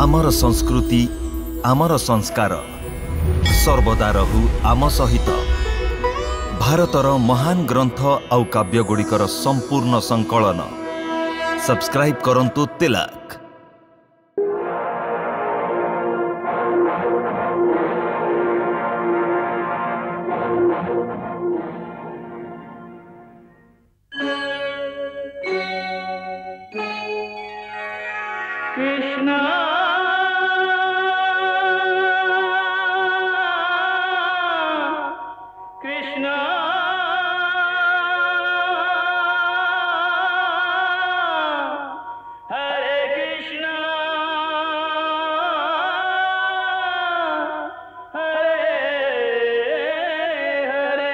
आमर संस्कृति आमर संस्कार सर्वदा रहु आम सहित। भारतर महान ग्रंथ आउ काव्यगुड़िकर संपूर्ण संकलन सब्सक्राइब करंतु तिलक। कृष्णा कृष्णा हरे कृष्णा हरे हरे।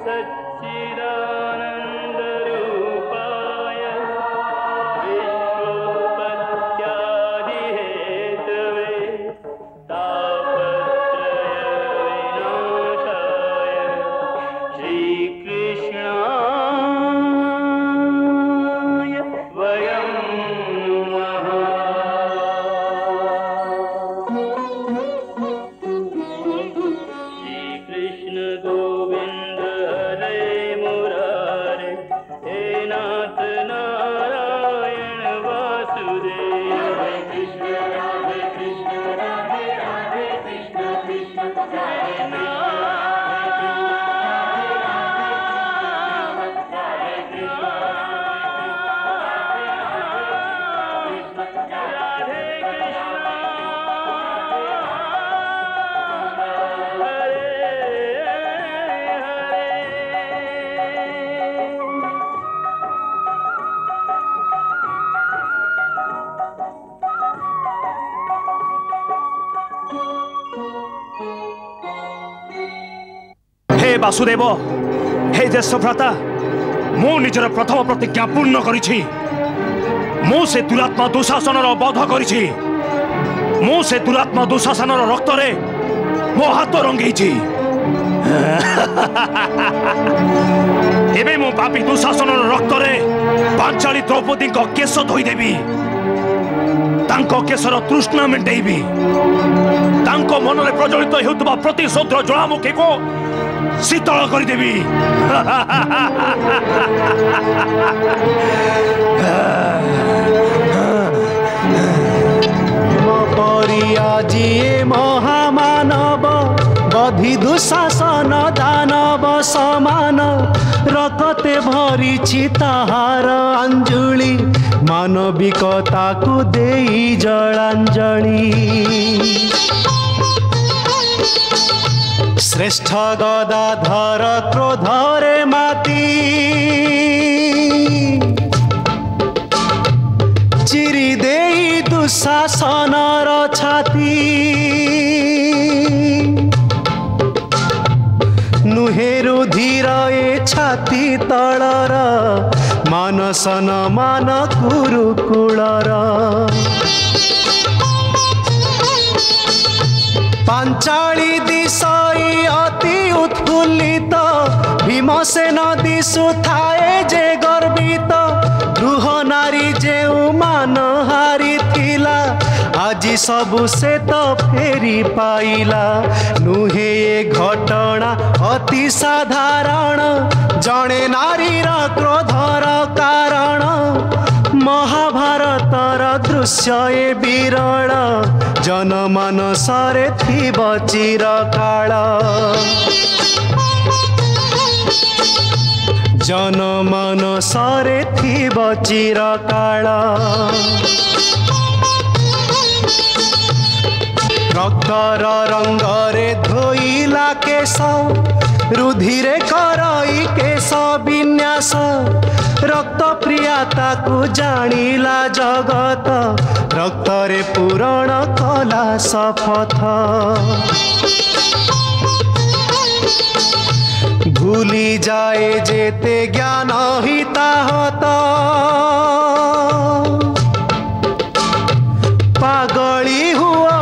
सच्चिदानन्दरूपाय विश्वोत्पत्त्यादिहेतवे तापत्रयविनाशाय श्रीकृष्णाय वयं नमः। श्रीकृष्ण गोविंद हरे मुरारे हे नाथ नारायण वासुदेव। हरे कृष्ण राधे कृष्ण कृष्ण हरे हे वासुदेव हे ज्येष्ठ भ्राता मु निजर प्रथम प्रतिज्ञा पूर्ण करिछि। मु से दुरात्मा दुशासन बध करिछि। मु से दुरात्मा दुशासन रक्त रे मो हाथ रंगेछि। एबे मु पापी दुशासन रक्त रे पांचाली द्रौपदी को केश धोई देबी। तांको केशर तृष्णा मेंटेबी। तांको मन रे प्रज्वलित हेउतबा प्रतिशोधर ज्वालामुखी को शीतल करदेवी। परियाजिए महामानव बधि दुशासन दानव समान रकते भरिछि ताहार अंजुली मानविकता को देई जलांजलि। श्रेष्ठ गदाधर क्रोधरे माती चिरी देई दुशासनर छाती। नुहेरु धीर ए छाती तलर मानसन मान कुरुकुलर। पांचाली दिशई अति उत्फुल्लित भीमसेन दिशु थाए जे गर्वित। गृह नारी जे मान हारी थिला আজি सबु से तो फेरी पाइला। नुहे ए घटना अति साधारण जणे नारीर क्रोधर कारण। महाभारतर दृश्य ए विरल जनमानसरे थिब चिरकाल। जनमानसरे थिब चिरकाल। रक्तर रंगरे धोइला केश रुधिरे करई केश विन्यास। रक्त प्रियता को जानिला जगत रक्तरे पूरण कला शपथ। भूली जाए जेते ज्ञान हिताहत पागली हुआ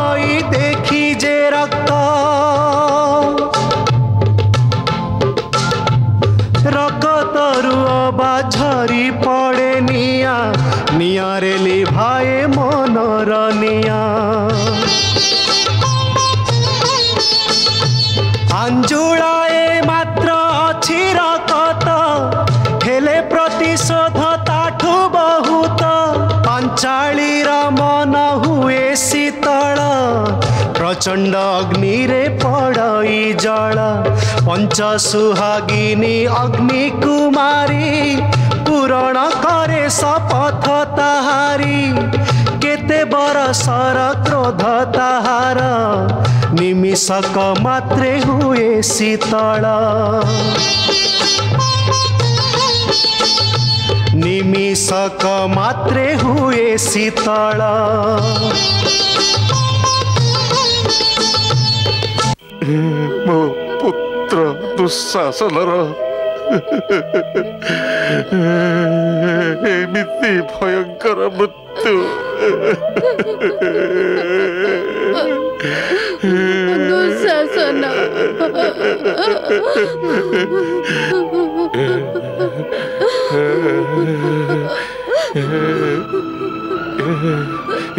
मनर निया अंजुलाए मात्र अछि रकत हेले प्रतिशोध ताठू बहुत पांचालीर मन हुए शीतल प्रचंड अग्नि रे पड़ई जल पंच सुहागिनी अग्नि कुमारी पूरण करे शपथ ताहारी केते बरसर क्रोध ताहार निमिषक मात्रे हुए शीतल निमिषक मात्रे हुए शीतल मो पुत्र दुःशासनर एमिति भयंकर मृत्यु दुःशासन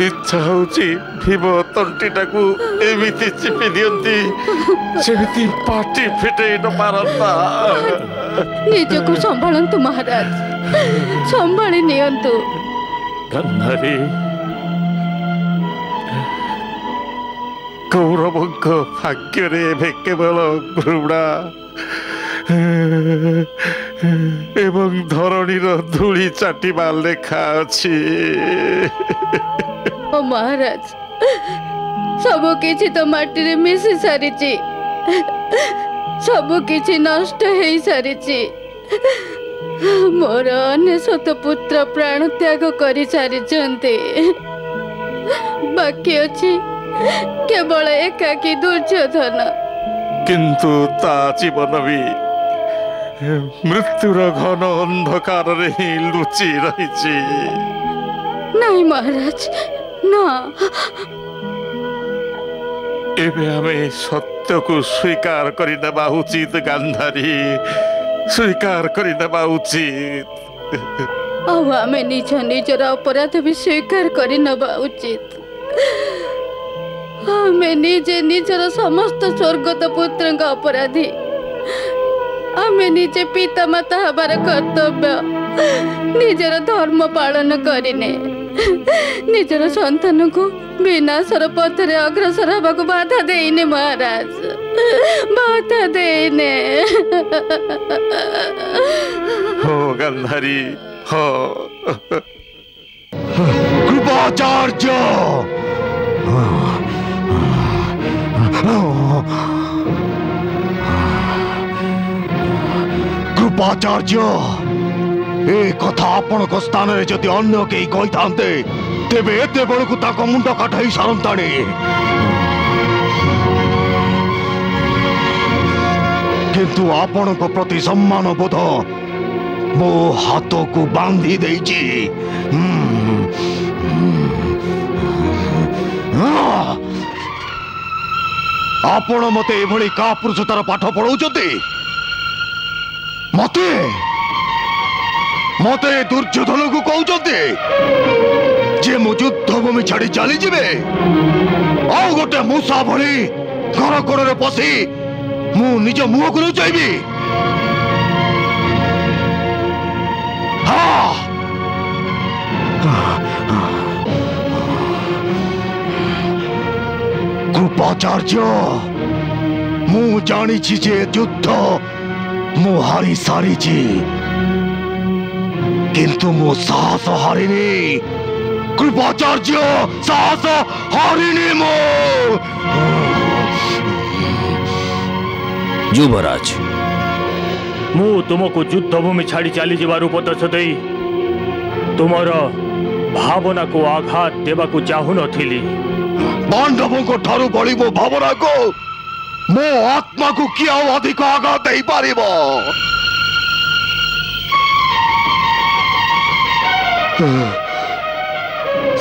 इच्छा होची भीम तंटीटा को एमिति चिपी दियंती सेमिति पाटी फिटे न मारता निजको संभाळंतु महाराज संभाळी नियंतु गंधारी कौरवंक भाग्य रे केवल घृणा एवं धरणीर धूली चाटिबा लेखा अछि ओ महाराज सबु किछि तो माटी रे मिसी सारिछि सबु किछि नष्ट हेई सारिछि मोर 99 पुत्र प्राण त्याग करि सारिछन्ते बाकी अछि केवल एकाकी दुर्योधन किंतु ता जीवन भी मृत्युर घन अंधकार रे ही लुचि रहिछि नहीं महाराज ना एबे हमें सत्य को स्वीकार करि नेबा उचित गांधारी स्वीकार करि नेबा उचित अब आमे निज निजर अपराध भी स्वीकार करि नेबा उचित आमे निजे निजर समस्त स्वर्गत पुत्र अपराधी आमे निजे पिता माता हबार कर्तव्य निजर धर्म पालन करिने निजर संतान को विनाशर पथरे अग्रसर हबाकु बाधा देइने महाराज बाधा देइने हो गंधारी हो कृपाचार्य कृपाचार्य ए कथा आपण को स्थान रे जदि अन्य केही कहि थांते तेबे एते बळकु ताको मुंड काटाई सारंताणी किंतु आपण को प्रति सम्मान बोध मो हाथ को बांधी देइछि आपण मते एभली का पुरुषतार पाठ पढ़ौचते मते मते दुर्योधन को कहते जे मो युद्ध भूमि छाड़ी चली जिबे आ गोटे मूसा भली घर कोड़े पशि मु निज मुह को लुचाइबी कृपाचार्य मु जानी जे युद्ध मु हारी सारी किंतु मो साहस हारिनी कृपाचार्य साहस हारिनी मो युवराज मु तुमको युद्ध भूमि छाड़ी चली जीवार उपदेश दे तुमर भावना को आघात देवा को चाहू नथिली पांडवों को ठारू बड़ी मो भावना को मो आत्मा को क्या अधिक आघात दे पारिबो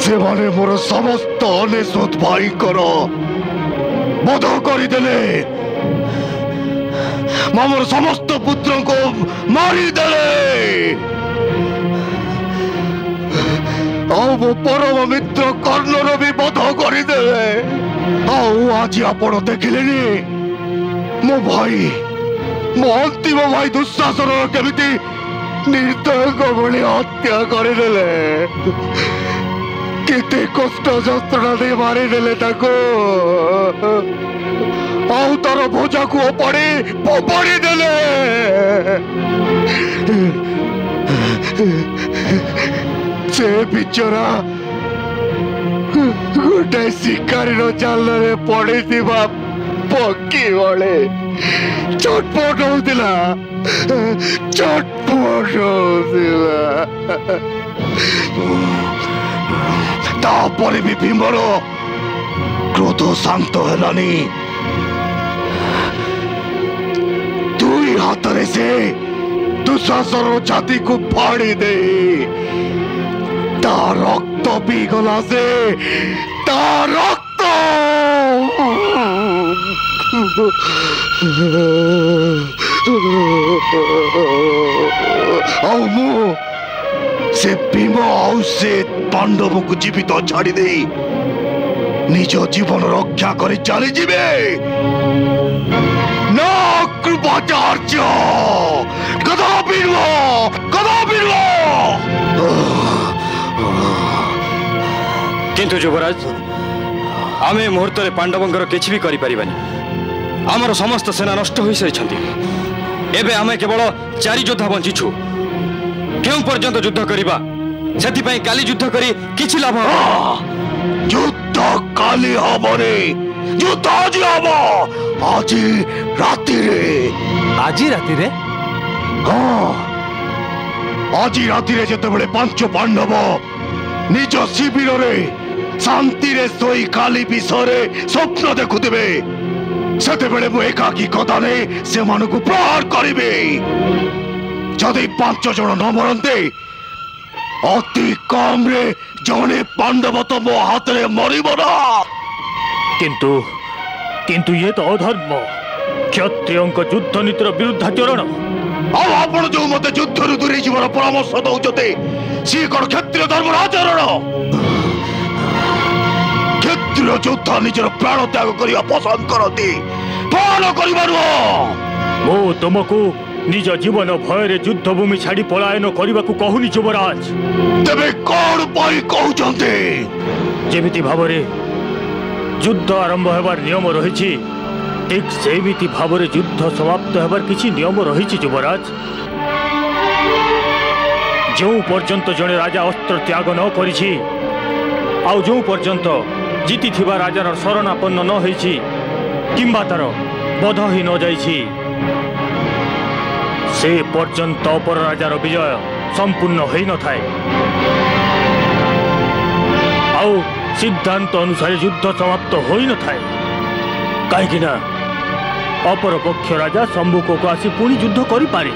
से माने मोर समस्त अनेशत भाई करो बध करदेले मोर समस्त पुत्र को मारिदेले ଆଉ ମୋ ପରମ ମିତ୍ର କର୍ଣ୍ଣର ବି ବଧ କରିଦେଲେ। ଆଉ ଆଜି ଆପଣ ଦେଖିଲେନି ମୋ ଭାଇ, ମୋ ଅନ୍ତିମ ଭାଇ ଦୁଃଶାସନ କେମିତି ନିର୍ଦ୍ଦୟଙ୍କ ଭଳି ହତ୍ୟା କରିଦେଲେ। କେତେ କଷ୍ଟ ଯନ୍ତ୍ରଣା ଦେଇ ମାରିଦେଲେ ତାକୁ, ଆଉ ତାର ଭୋଜାକୁ ଫୋପାଡ଼ି ଦେଲେ। ସେ ବିଚରା ଗୋଟେ ଶିକାରୀର ଜାଲରେ ପଡିଥିବା ପକ୍ଷୀ ଭଳି ଚଟପଟ ହଉଥିଲା। ତାପରେ ବି ଭୀମର କ୍ରୋଧ ଶାନ୍ତ ହେଲାନି। ଦୁଇ ହାତରେ ସେ ଦୁଃଶାସନ ଛାତିକୁ ଫାଡ଼ି ଦେଇ ତା ରକ୍ତ ପିଇଗଲା। ସେ ତା ରକ୍ତ ଆଉ ମୁଁ ସେ ଭୀମ ଆଉ ସେ ପାଣ୍ଡବଙ୍କୁ ଜୀବିତ ଛାଡ଼ି ଦେଇ ନିଜ ଜୀବନ ରକ୍ଷା କରି ଚାଲିଯିବେ। ନା କୃପାଚାର୍ଯ୍ୟ, କଦାପି ନୁହଁ, କଦାପି ନୁହଁ। କିନ୍ତୁ ଯୁବରାଜ, ଆମେ ମୁହୂର୍ତ୍ତରେ ପାଣ୍ଡବଙ୍କର କିଛି ବି କରିପାରିବାନି। ଆମର ସମସ୍ତ ସେନା ନଷ୍ଟ ହୋଇସାରିଛନ୍ତି। ଏବେ ଆମେ କେବଳ 4 ଯୋଦ୍ଧା ବଞ୍ଚିଛୁ। କେଉଁ ପର୍ଯ୍ୟନ୍ତ ଯୁଦ୍ଧ କରିବା? ସେଥିପାଇଁ କାଲି ଯୁଦ୍ଧ କରି କିଛି ଲାଭ ହେବ? ଯୁଦ୍ଧ କାଲି ହବନି, ଯୁଦ୍ଧ ଆଜି ହବ। ଆଜି ରାତିରେ। ଆଜି ରାତିରେ? ହଁ, ଆଜି ରାତିରେ ଯେତେବେଳେ 5 ପାଣ୍ଡବ ନିଜ ଶିବିରରେ ଶାନ୍ତିରେ ଶୋଇ କାଲି ବିଷୟରେ ସ୍ୱପ୍ନ ଦେଖୁଥିବେ, ସେତେବେଳେ ମୁଁ ଏକାକୀ ଗଦା ନେଇ ସେମାନଙ୍କୁ ପ୍ରହାର କରିବି। ଯଦି 5 ଜଣ ନ ମରନ୍ତେ, ଅତି କମରେ ଜଣେ ପାଣ୍ଡବ ତ ମୋ ହାତରେ ମରିବ ନା। କିନ୍ତୁ ଇଏ ତ ଅଧର୍ମ, କ୍ଷତ୍ରିୟଙ୍କ ଯୁଦ୍ଧ ନୀତିର ବିରୁଦ୍ଧାଚରଣ। ଆଉ ଆପଣ ଯୋଉ ମତେ ଯୁଦ୍ଧରୁ ଦୂରେଇ ଯିବାର ପରାମର୍ଶ ଦଉଛନ୍ତି, ସିଏ କଣ କ୍ଷତ୍ରିୟ ଧର୍ମର ଆଚରଣ? କ୍ଷତ୍ରିୟ ଯୋଦ୍ଧା ନିଜର ପ୍ରାଣ ତ୍ୟାଗ କରିବା ପସନ୍ଦ କରନ୍ତି, ପ୍ରାଣ କରିବା ନୁହଁ। ମୁଁ ତୁମକୁ ନିଜ ଜୀବନ ଭୟରେ ଯୁଦ୍ଧଭୂମି ଛାଡ଼ି ପଳାୟନ କରିବାକୁ କହୁନି ଯୁବରାଜ। ତେବେ କଣ ପାଇଁ କହୁଛନ୍ତି? ଯେମିତି ଭାବରେ ଯୁଦ୍ଧ ଆରମ୍ଭ ହେବାର ନିୟମ ରହିଛି, ଠିକ୍ ସେମିତି ଭାବରେ ଯୁଦ୍ଧ ସମାପ୍ତ ହେବାର କିଛି ନିୟମ ରହିଛି ଯୁବରାଜ। ଯେଉଁ ପର୍ଯ୍ୟନ୍ତ ଜଣେ ରାଜା ଅସ୍ତ୍ର ତ୍ୟାଗ ନ କରିଛି, ଆଉ ଯେଉଁ ପର୍ଯ୍ୟନ୍ତ ଜିତିଥିବା ରାଜାର ଶରଣାପନ୍ନ ନ ହେଇଛି କିମ୍ବା ତାର ବଧ ହିଁ ନ ଯାଇଛି, ସେ ପର୍ଯ୍ୟନ୍ତ ଅପର ରାଜାର ବିଜୟ ସମ୍ପୂର୍ଣ୍ଣ ହୋଇନଥାଏ। ଆଉ ସିଦ୍ଧାନ୍ତ ଅନୁସାରେ ଯୁଦ୍ଧ ସମାପ୍ତ ହୋଇନଥାଏ, କାହିଁକି ନା ଅପର ପକ୍ଷ ରାଜା ସମ୍ମୁଖକୁ ଆସି ପୁଣି ଯୁଦ୍ଧ କରିପାରେ।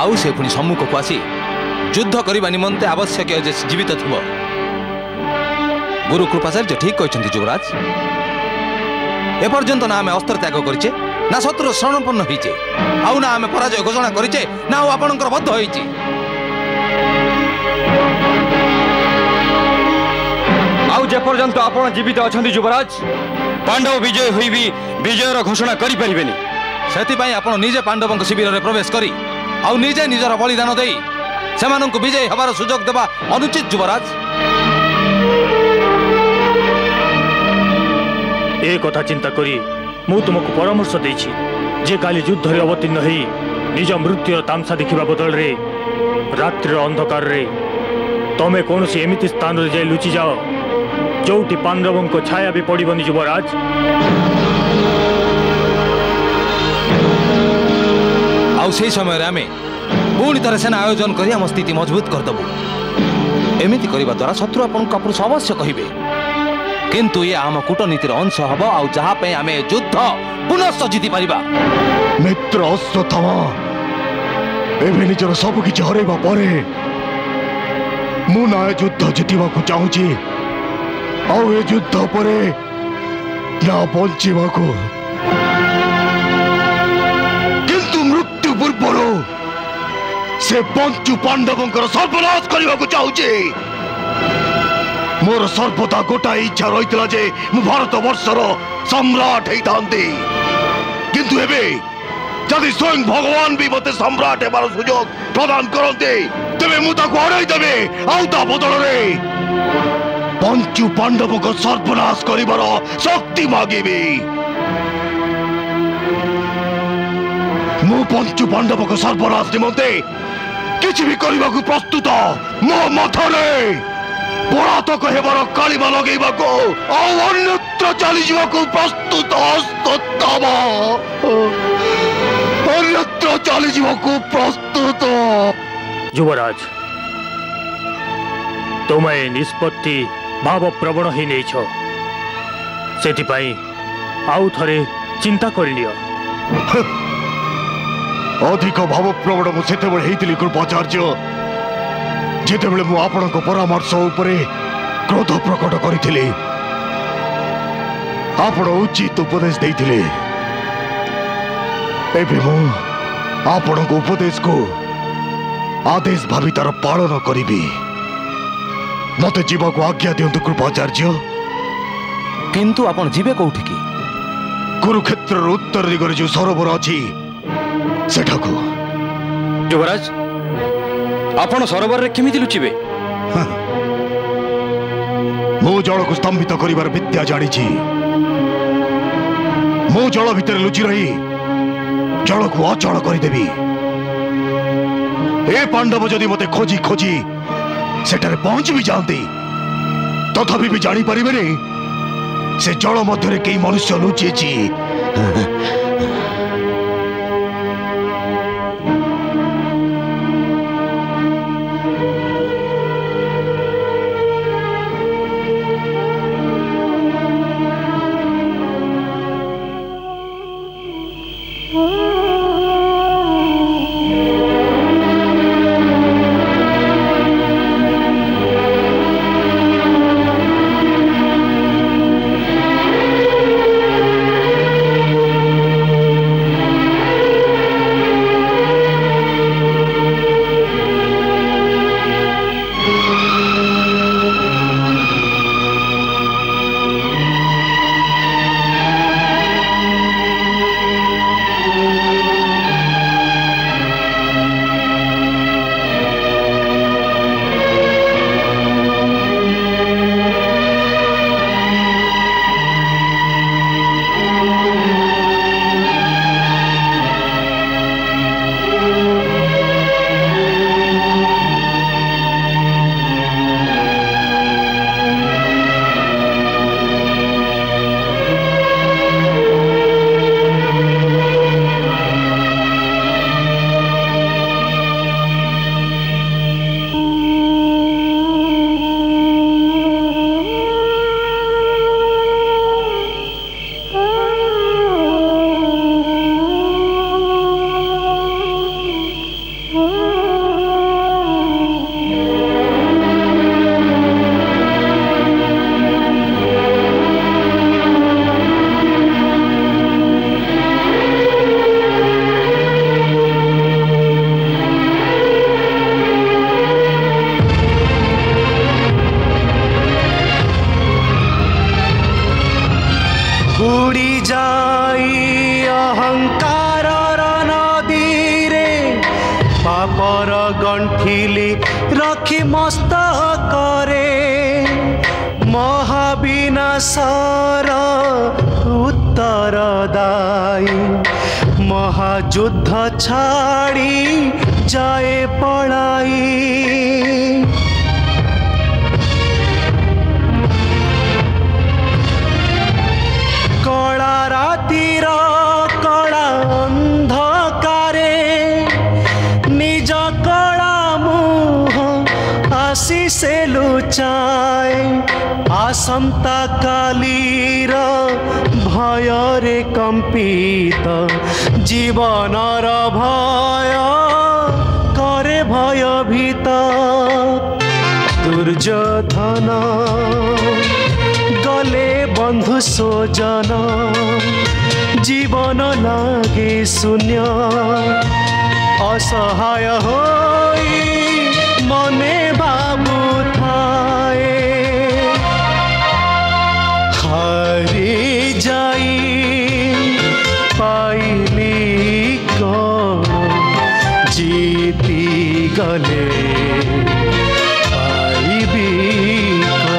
ଆଉ ସେ ପୁଣି ସମ୍ମୁଖକୁ ଆସି ଯୁଦ୍ଧ କରିବା ନିମନ୍ତେ ଆବଶ୍ୟକ ଯେ ଜୀବିତ ଥିବ। ଗୁରୁ କୃପାଚାର୍ଯ୍ୟ ଠିକ୍ କହିଛନ୍ତି ଯୁବରାଜ। ଏପର୍ଯ୍ୟନ୍ତ ନା ଆମେ ଅସ୍ତ୍ର ତ୍ୟାଗ କରିଛେ, ନା ଶତ୍ରୁ ଶରଣାପନ୍ନ ହେଇଛେ, ଆଉ ନା ଆମେ ପରାଜୟ ଘୋଷଣା କରିଛେ, ନା ଆଉ ଆପଣଙ୍କର ବଦ୍ଧ ହେଇଛି। ଆଉ ଯେପର୍ଯ୍ୟନ୍ତ ଆପଣ ଜୀବିତ ଅଛନ୍ତି ଯୁବରାଜ, ପାଣ୍ଡବ ବିଜୟ ହୋଇ ବି ବିଜୟର ଘୋଷଣା କରିପାରିବେନି। ସେଥିପାଇଁ ଆପଣ ନିଜେ ପାଣ୍ଡବଙ୍କ ଶିବିରରେ ପ୍ରବେଶ କରି ଆଉ ନିଜେ ନିଜର ବଳିଦାନ ଦେଇ ସେମାନଙ୍କୁ ବିଜୟୀ ହେବାର ସୁଯୋଗ ଦେବା ଅନୁଚିତ ଯୁବରାଜ। ଏ କଥା ଚିନ୍ତା କରି ମୁଁ ତୁମକୁ ପରାମର୍ଶ ଦେଇଛି ଯେ କାଲି ଯୁଦ୍ଧରେ ଅବତୀର୍ଣ୍ଣ ହୋଇ ନିଜ ମୃତ୍ୟୁର ତାମସା ଦେଖିବା ବଦଳରେ ରାତ୍ରିର ଅନ୍ଧକାରରେ ତମେ କୌଣସି ଏମିତି ସ୍ଥାନରେ ଯାଇ ଲୁଚିଯାଅ ଯୋଉଠି ପାଣ୍ଡବଙ୍କ ଛାୟା ବି ପଡ଼ିବନି ଯୁବରାଜ। ଆଉ ସେହି ସମୟରେ ଆମେ ପୁଣି ଥରେ ସେନା ଆୟୋଜନ କରି ଆମ ସ୍ଥିତି ମଜବୁତ କରିଦେବୁ। ଏମିତି କରିବା ଦ୍ୱାରା ଶତ୍ରୁ ଆପଣଙ୍କ କାପୁରୁଷ ଅବଶ୍ୟ କହିବେ, କିନ୍ତୁ ଇଏ ଆମ କୂଟନୀତିର ଅଂଶ ହେବ, ଆଉ ଯାହା ପାଇଁ ଆମେ ଯୁଦ୍ଧ ପୁନଶ୍ଚ ଜିତି ପାରିବା। ମିତ୍ର ଅଶ୍ୱତ୍ଥାମା, ଏବେ ନିଜର ସବୁ କିଛି ହରାଇବା ପରେ ମୁଁ ନା ଏ ଯୁଦ୍ଧ ଜିତିବାକୁ ଚାହୁଁଛି, ଆଉ ଏ ଯୁଦ୍ଧ ପରେ प्रतिज्ञा बंचा किंतु मृत्यु पूर्व से पंचु पांडवंकर सर्वनाश करने को चाहूचे। मोर सर्वदा गोटाए इच्छा रही जे मु भारत वर्षर सम्राट होती किंतु एबे जदि स्वयं भगवान भी मते सम्राट हेबार सुजोग प्रदान करते तेबे मु ताको हराई देबे आउता बदल रे पंचु पांडव को सर्वनाश करिबार शक्ति मागिबी। मु पंचु पांडव को सर्वनाश निमंते किछि भी करबा को प्रस्तुत मो मथरे परातक हेबार कालिमा लगेबा को अन्यत्र चली जीवा को प्रस्तुत हस्ततम अन्यत्र चली जीवा को प्रस्तुत। युवराज तुम्हें निष्पत्ति भाव प्रवण ही नहीं छो सेतिपाई आउ थरे चिंता करनियो। अधिक भाव प्रवण मु सेतेबेले हेइतिली कृपाचार्य जेतेबेले मु आपणक परामर्श उपरे क्रोध प्रकट करिथिली आपण उचित उपदेश देइथिले एबे मु आपणक उपदेश को आदेश भावी तार पालन करिबी। मते जीवा को आज्ञा दियंतु कृपाचार्य। किंतु आपण जीवे कोठी की? कुरुक्षेत्र उत्तर दिगरे जो सरोवर अछि सेठाको। युवराज आपण सरोवर रे केमिति लुचिबे? मो जल को स्तंभित करिवार विद्या जानी छी। मो जल भितर लुचि रही जल को अचल कर देबी। ए पांडव जदि मते खोजी खोजी सेठारे पहुंच भी जाती तथापि भी जानी परिबेनी से जल मध्यरे केई मनुष्य लुचि छी। गंठिली रखी मस्तकरे महाविनाशर उत्तरदायी महायुद्ध छाड़ी जाए पड़ाई कला रातिर कला अंधकारे निज कला मुह आसी से लुचाए आसंता कालीर भय रे कंपित जीवनर भय करे भयभीत दुर्योधन गले बंधु सोजन जीवन लागे शून्य असहाय होई मने बाबू थाए हारी जाई पाइली कौन जीती गले पाइबी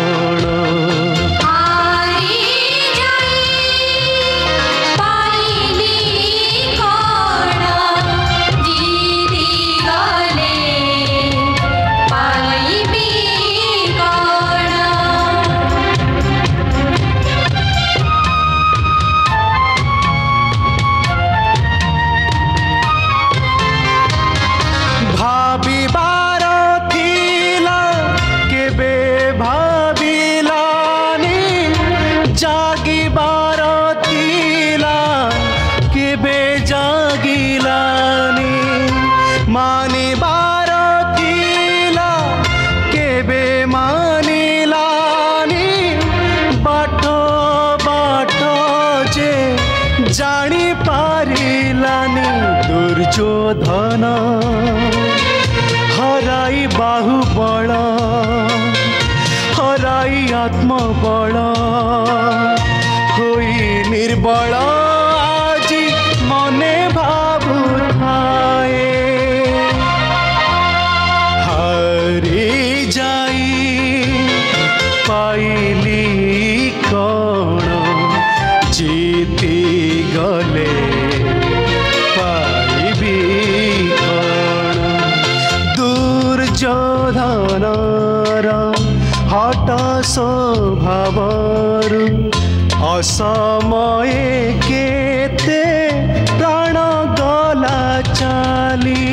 कौन दुर्योधन हराई बाहुबल हराई आत्मबल होई निर्बल आजी मने भाबु थाए हरी जाई पाइली कौन जीती गले दुर्योधनर हट स्वभावरु असमये केते प्राण गला चाली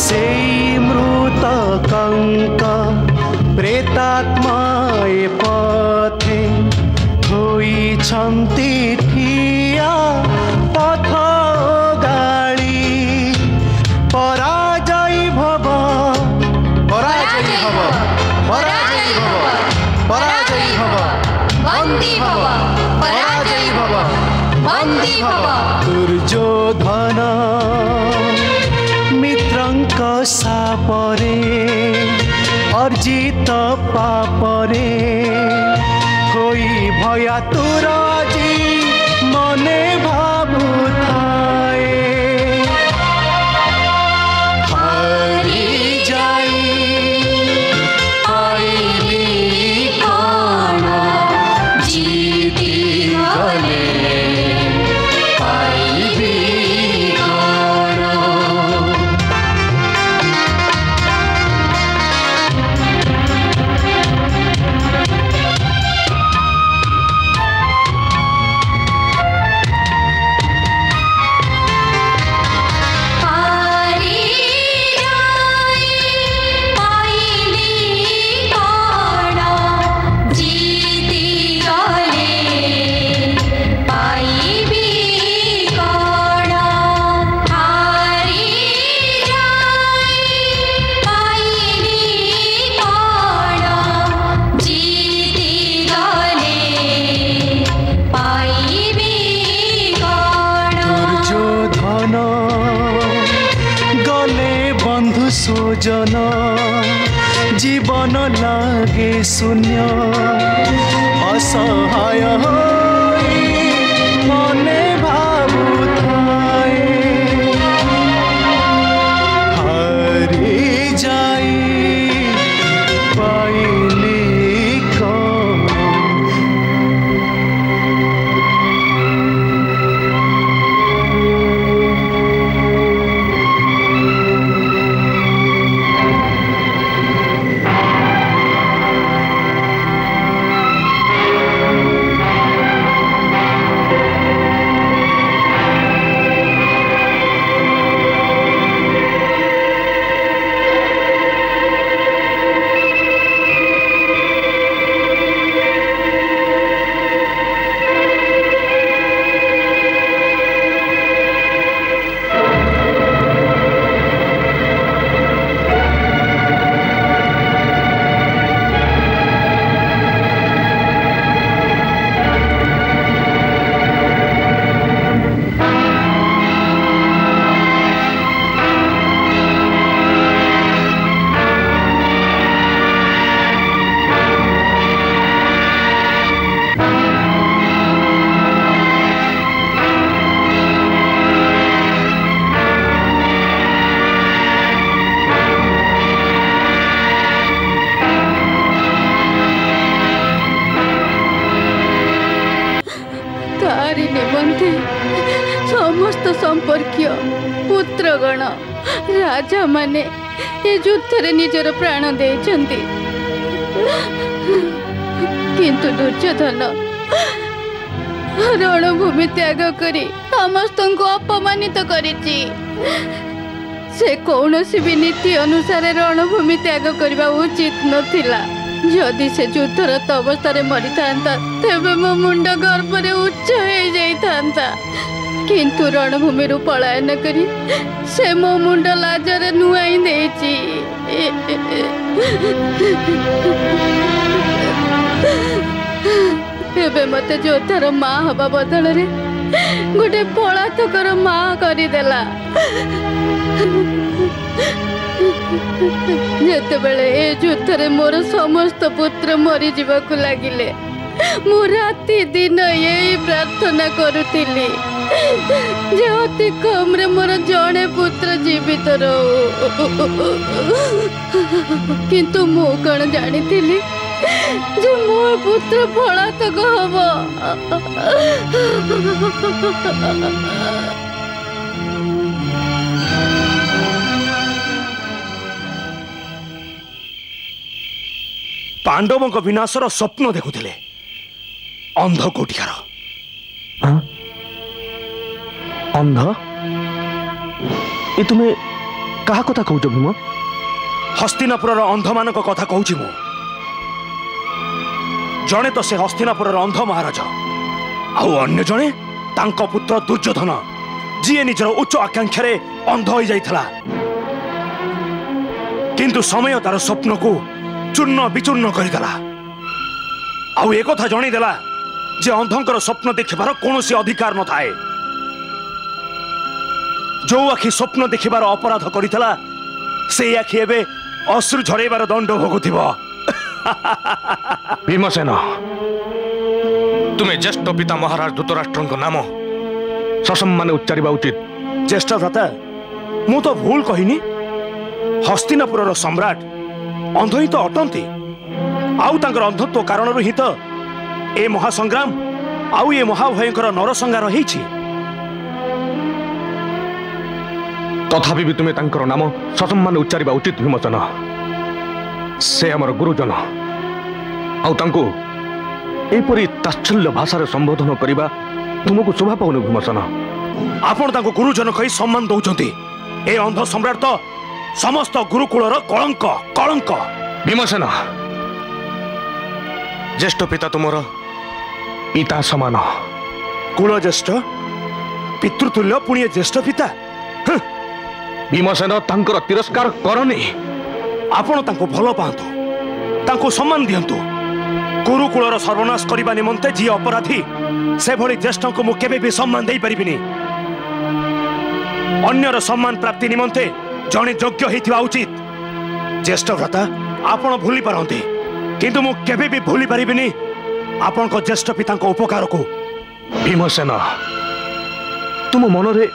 सेई मृतकंक प्रेतात्माए पथे होइछन्ति ठिया पथ गाड़ी पराजयी भव पराजयी भव पराजयी भव पराजयी भव बंदी भव पराजयी भव बंदी भव दुर्योधन मित्रंक सापरे अर्जित पापरे होई भयातुर जी मने भाबु थाए हरी जाई पाइली कौन जीती गले पाइबी कौन सोजन जीवन लागे शून्य असहाय होई मने भाबु थाए हरी जाई पाइली कौन समस्त संपर्कीय पुत्रगण राजा माने ए युद्ध रे निजर प्राण देइछन्ति किंतु दुर्योधन रणभूमि त्याग करी समस्त को अपमानित करिछि। से कौनसी भी नीति अनुसार रणभूमि त्याग करबा उचित नथिला। जदि से युद्धरत अवस्था मरी था तेबे मो मुंड गर्भरे उच्च हो जाइथांता किंतु रणभूमि पलायन करी से मो मुंड लाजरे नुआई देछि। एबे मते जोधार माँ हवा बदल रे गोटे पलातकर माँ करदेला। जेतेबेले ए युद्धरे मोर समस्त पुत्र मरी जीवाकु लागिले मु राति दिन यही प्रार्थना करुथिली जे अति कम रे मोर जड़े पुत्र जीवित रहू किंतु मु कण जानिथिली जे मो पुत्र पलातक हबो। पांडवों विनाशर स्वप्न देखुले अंध कोटिकार। अंध ए तुमे कहा कथा कहूच भीम? हस्तिनापुर अंध मान कथा कहूँ मु। जड़े तो से हस्तिनापुर अंध महाराज आउ अन्य जड़े तांको पुत्र दुर्योधन जी निजर उच्च आकांक्षा अंध हो जाइथला किंतु समय तार स्वप्न को चूर्ण विचूर्ण करदेला। आउ एक कथा जणीदेला जे अंधंकर स्वप्न देखिबार कौनसी अधिकार न थाए। जो आखि स्वप्न देखिबार अपराध करितला से आखि एबे अश्रु झरेबार दंड भोगुथिबो। भीमसेन तुम्हें ज्येष्ठ पिता महाराज धृतराष्ट्र नाम ससम्मान उच्चारिबा उचित। ज्येष्ठ भ्राता मु तो भूल कहिनी। हस्तिनापुर सम्राट अंध ही तो अटंती आउ तांकर अंधत्व कारण ही तो ए महासंग्राम आउ ए महाभयंकर नरसंहार होईछि। तथापि भी तुम्हें तांकर नाम ससम्मान उच्चारिबा उचित भीमसेन। से हमर गुरुजन आउ तांको एपरी ताच्छल्य भाषा संबोधन करबा तुमको शोभा पाउन भीमसेन। आपण तांको गुरुजन कही सम्मान दउचंती। ए अंध सम्राट तो समस्त गुरुकुलर कलंक कलंक। भीमसेन ज्येष्ठ पिता तुमर पिता समान। कुल ज्येष्ठ पितृतुल्य पुणी ज्येष्ठ पिता। भीमसेन तांकर तिरस्कार करनी। आपण तांको भलो पांतु तांको सम्मान दियंतु। गुरुकुलर सर्वनाश करबा निमंते जी अपराधी से भली ज्येष्ठ को मु केबे भी सम्मान देई परिबिनी। अन्यर सम्मान प्राप्ति निमंते जणे योग्य हेतिबा उचित। ज्येष्ठ भ्राता आपण भूली पारंती किंतु मु केबे भी भूली परिबिनी आपण को ज्येष्ठ पिता को उपकार को। भीमसेन तुम मनरे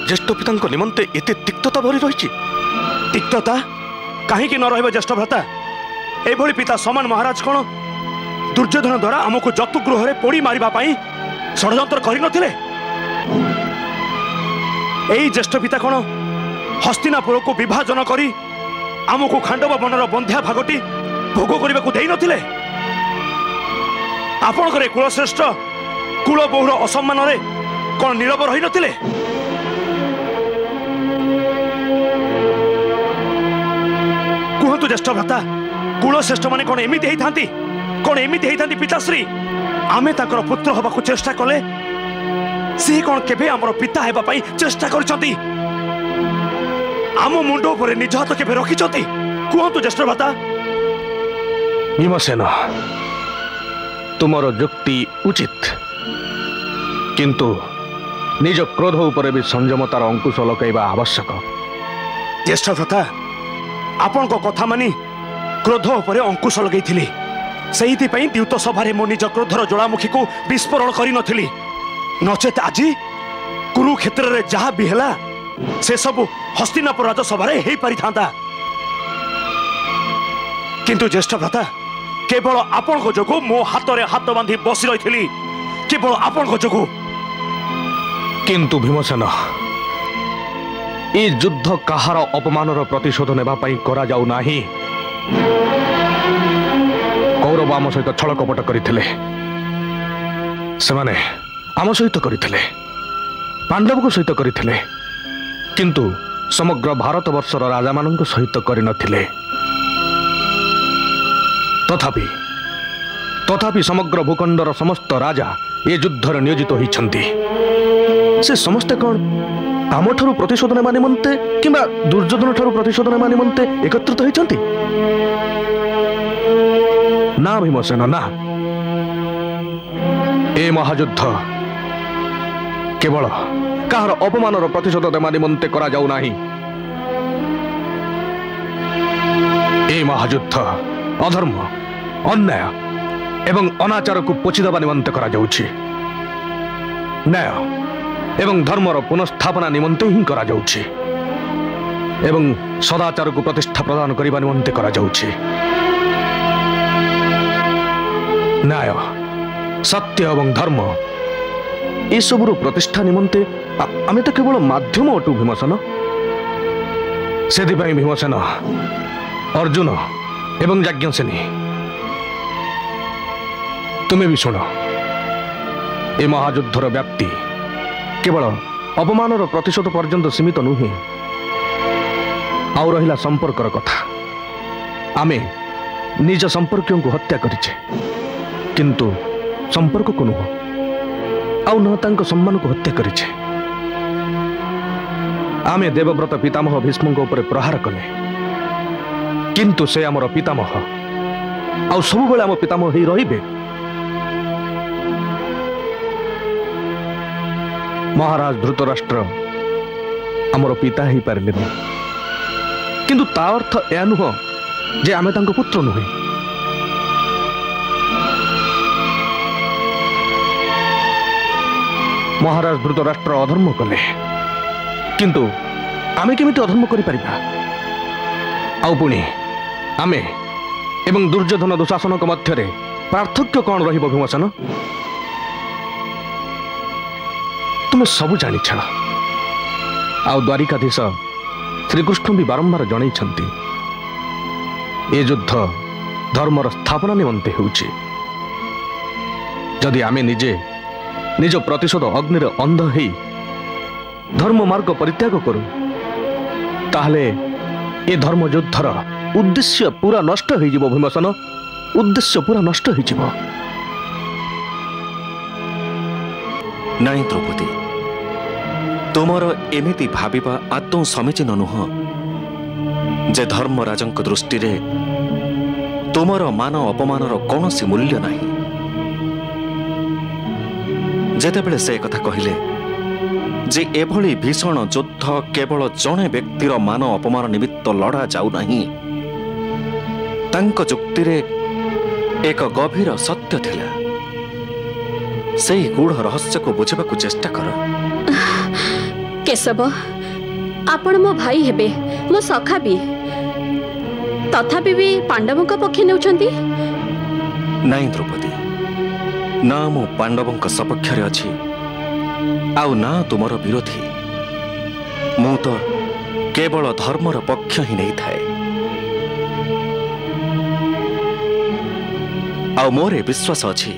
ज्येष्ठ पिता निमंते एते तिक्तता भरी रही। तिक्तता कहीं न रहिबो ज्येष्ठ भ्राता। एभली पिता समान महाराज कौन दुर्योधन द्वारा आमको जतुगृह में पोड़ी मारिबा पाई षड्यंत्र करि नथिले? एई ज्येष्ठ पिता कौन हस्तिनापुर को विभाजन करी आमको खांडव बनर बंध्या भागटी भोग करने को देई नथिले? आपणकर कुलश्रेष्ठ कुल बहुर असम्मान कौन नीरव रही नथिले? कहतु ज्येष्ठ भ्राता कुलश्रेष्ठ माने कौन एमिति हेई थांती? कौन एमिति हेई थांती पिताश्री? आमे ताकर पुत्र हबाकू चेष्टा कले से कौन केबे हमर पिता हेबा पई चेष्टा करछंती? आम मुंड उपरे निज हाथ केबे रखिछंती? कहतु ज्येष्ठ भ्राता। भीमसेन तुमर युक्ति उचित किंतु निज क्रोध उपरे भी संयमतार अंकुश लगाइबा आवश्यक। ज्येष्ठ भ्राता आपण को कथा मानी क्रोध उपरे अंकुश लगैथिली। सेहिति पई द्यूत सभारे मो निज क्रोधर ज्वालामुखी को विस्फोरण करि नथिली। नचेत आज कुरुक्षेत्र रे जहा भी हैला से सब हस्तिनापुर राजसभारे हेई पारि थांता। किंतु ज्येष्ठ भ्राता केवल आपण को जोगु मो हाथ रे हाथ बांधी बसी रहिथिली। केवल आपण को जोगु किंतु भीमसेन ए युद्ध कहार अपमानर प्रतिशोध नेबा पई करा जाऊ नाही। कौरव आम सहित छल कपट करथिले, सेमाने आम सहित करथिले, पांडव को सहित करथिले, किंतु समग्र भारत वर्षर राजा मानक सहित करि नथिले। तथापि समग्र भूखंडर समस्त राजा ए युद्धर नियोजित होइछन्ति। से समस्ते कौन आम ठारू प्रतिशोध नेबा निमंते किंबा दुर्योधन ठारू प्रतिशोध नेबा निमंते एकत्रित होइछन्ति? ना भीमसेन ना, ए महायुद्ध केवल कहार अपमानर प्रतिशोध नेबा निमंते करा जाऊ नाही। ए महायुद्ध अधर्म, अन्याय एवं अनाचार को पोछिदेवा निमंते करा जाउछि। न्याय एवं धर्मर पुनस्थापना निमंते ही करा जाउछि एवं सदाचार को प्रतिष्ठा प्रदान करबा निमंते करा जाउछि। न्याय, सत्य एवं धर्म ए सबुर प्रतिष्ठा निमंते आमे तो केवल माध्यम अटु भीमसेन। सेदिपाई भीमसेन, अर्जुन एवं याज्ञसेनी तुम्हें भी शुण, ए महायुद्धर व्याप्ति केवल अपमानर प्रतिशोध पर्यंत सीमित नुहे। आउ रहिला संपर्कर कथा, आमे निज संपर्कियों को हत्या करिछे, किंतु संपर्क को नुह, आउ न तांको सम्मान को हत्या करिछे। आमे देवव्रत पितामह भीष्म ऊपर प्रहार कले, किंतु से आमर पितामह, आउ सब बेले आम पितामह ही रहिबे। महाराज धृतराष्ट्र आमर पिता ही पारे, किंतु ता अर्थ यह नुह जे आमे तांको पुत्र नुहे। महाराज धृतराष्ट्र अधर्म कले, किंतु आमे केमिति अधर्म करि परिबा? आउ पुणी आमे एवं दुर्योधन दुशासन मध्य पार्थक्य कौन रहिबो भीमसेन? तुम्हें सबू जानी छ। आउ द्वारिकाधीश श्रीकृष्ण भी बारंबार जन ए युद्ध धर्मर स्थापना निमंते होउछि। जदि आमे निजे निज प्रतिशोध अग्निर अंध हेई धर्म मार्ग परित्याग करू, ताहले ए धर्म युद्धर उद्देश्य पूरा नष्ट हो जिवो भीमसेन, उद्देश्य पूरा नष्ट हो जिवो। नाई द्रौपदी, तुमर एमिति भाविबा आदौ समीचीन नुह जे धर्मराजंक दृष्टि रे तुमर मान अपमानर कौनसी मूल्य नहीं। जेतेबेले से कथा कहिले जे एभली भीषण युद्ध केवल जणे व्यक्तिर मान अपमान निमित्त लड़ा जाऊ नहीं, तांक जुक्ति रे एक गभीर सत्य थिला। से गूढ़ रहस्य को बुझा चेष्टा कर। केशव, आपण मो भाई हेबे, मो सखा भी, तथापि भी पांडवों का पक्ष नेउछंती? नहीं द्रौपदी, ना मो पांडवों का सपक्ष रे अछि आउ ना तुमर विरोधी। मु तो केवल धर्मर पक्ष ही नहीं थाए। आउ मोरे विश्वास अछि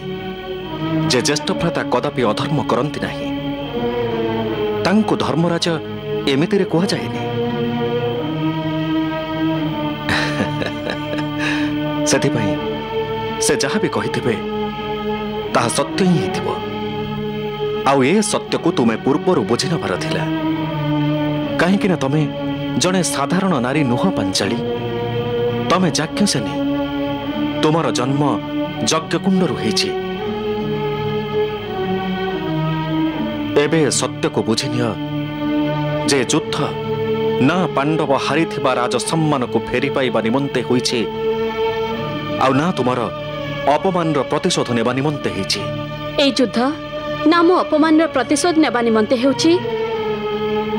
जे ज्येष्ठ भ्राता कदापि अधर्म करती नहीं। तांको धर्मराज एमिति रे कह जाएनि। सेथिपाई से जहाँ भी कहिथिबे ताहा सत्य ही हेतिबो। आउ ए सत्य को तुमे पूर्वर बुझी नबार थिला। काहेकि ना तमे जने साधारण नारी नुह पांचाली, तमे याज्ञसेनी। तुमर जन्म यज्ञकुंडरू हेछि। एबे सत्य को बुझी निय जे युद्ध ना पांडव हारिथिबा राज सम्मान को फेरी पाइबा निमंते होइछि, आउ ना तुमर अपमान प्रतिशोध नेबा निमंते हेछि। ए युद्ध ना मो अपमान प्रतिशोध नेबा निमंते हेउछि,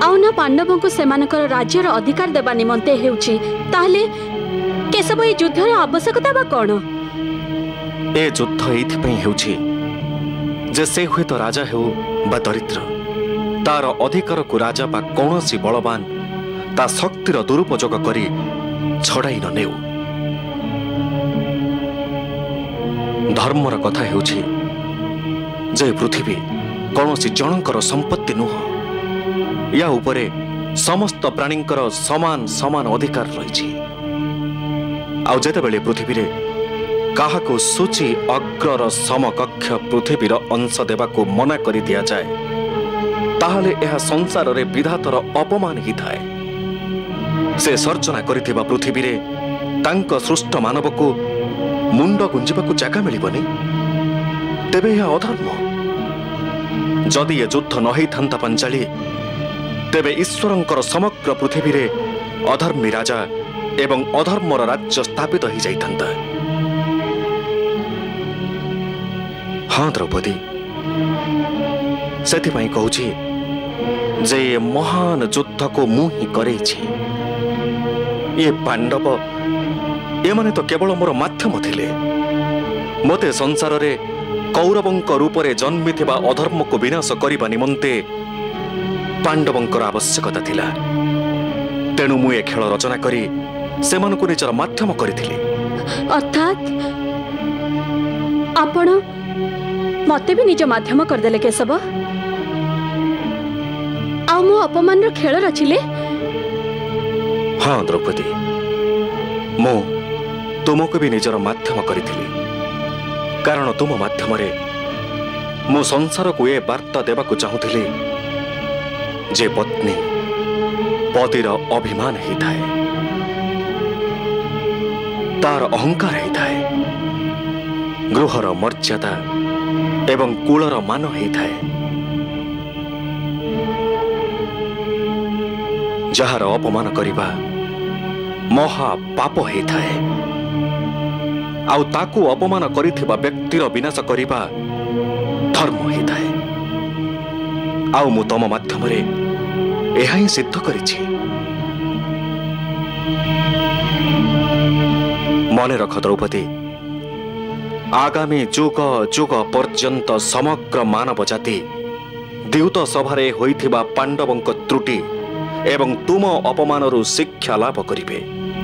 आउ ना पांडवों को सेमानकर राज्यर अधिकार देबा निमंते हेउछि। ताहले केशव, ए युद्धर आवश्यकता बा कोन? ए युद्ध एथिपई हेउछि जे से हुए तो राजा हेउ बा दरिद्र, तार अधिकार को राजा बा कौनसी बलवान ता शक्तिर दुरुपयोग करी छड़ाई न नेउ। धर्मर कथा हेउछि जे पृथ्वी कौनसी जनकर संपत्ति नुह, या उपरे समस्त प्राणींकर समान समान अधिकार रही। आउ जेतेबेले पृथ्वी रे काहाको सूची अग्रर समकक्ष पृथ्वीर अंश देवाको मना करि दिया जाए ताहले यह संसार रे विधातर अपमान ही थाए। से सर्जना करिथिबा पृथ्वी रे तांक सृष्ट मानव को मुंड गुंजिबाको जागा मिलिबनी, तेबे यह अधर्म। जदि ये युद्ध न होई थांता पंचाली, तेबे ईश्वरंकर समग्र पृथ्वी रे अधर्मी राजा एवं अधर्मर राज्य स्थापित हो जाइथांता। हाँ द्रौपदी, सेथिपाई कहूछि जे ये महान युद्ध को मु ही करेछि। ये पांडव ये माने तो केवल मोर माध्यम थिले। मते संसार रे कौरवंक रूप रे जन्मिथिबा अधर्म को विनाश करिबा निमंते पांडवंकर आवश्यकता थिला। तेणु मु ए खेल रचना करी सेमानकु निजर माध्यम करिथिली। अर्थात आपण मते भी निज माध्यम करदेले केशव। आ मो अपमान रो खेल रचिले। हाँ द्रौपदी, मु तुमको भी निजर माध्यम करिथिली, कारण तुम माध्यम रे मु संसार को ए वार्ता देबाकु चाहुथिली जे पत्नी पतिर अभिमान ही थाए, तार अहंकार ही थाए, गृहर मर्यादा एवं कुलर मान ही थाए। जहार अपमान करिबा महा पाप ही थाए, आउ ताकू अपमान करिथिबा व्यक्तिर विनाश करिबा धर्म ही थाए। आउ मु तम माध्यम रे एहा ही सिद्ध करिछि। मने रख द्रौपदी, आगामी जुग जुग पर्यंत समग्र मानव जाति द्यूत सभारे होइथिबा पांडवंक त्रुटि एवं तुम अपमानरु शिक्षा लाभ करिवे,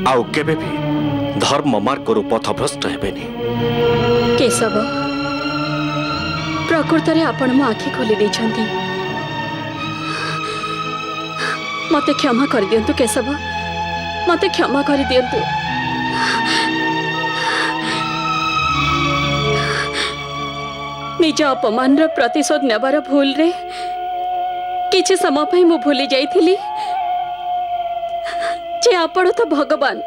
आउ केबे भी धर्म मार्गरु पथभ्रष्ट हेबेनी। केशव, प्रकृत रे आपण मो आखि खोली दैछंती। मते क्षमा कर दियंतु केशव, मते क्षमा कर दियंतु। निज अपमान रो प्रतिशोध नेबार भूल रे किछि समय पई मु भूली जाइथिली जे आपण तो भगवान,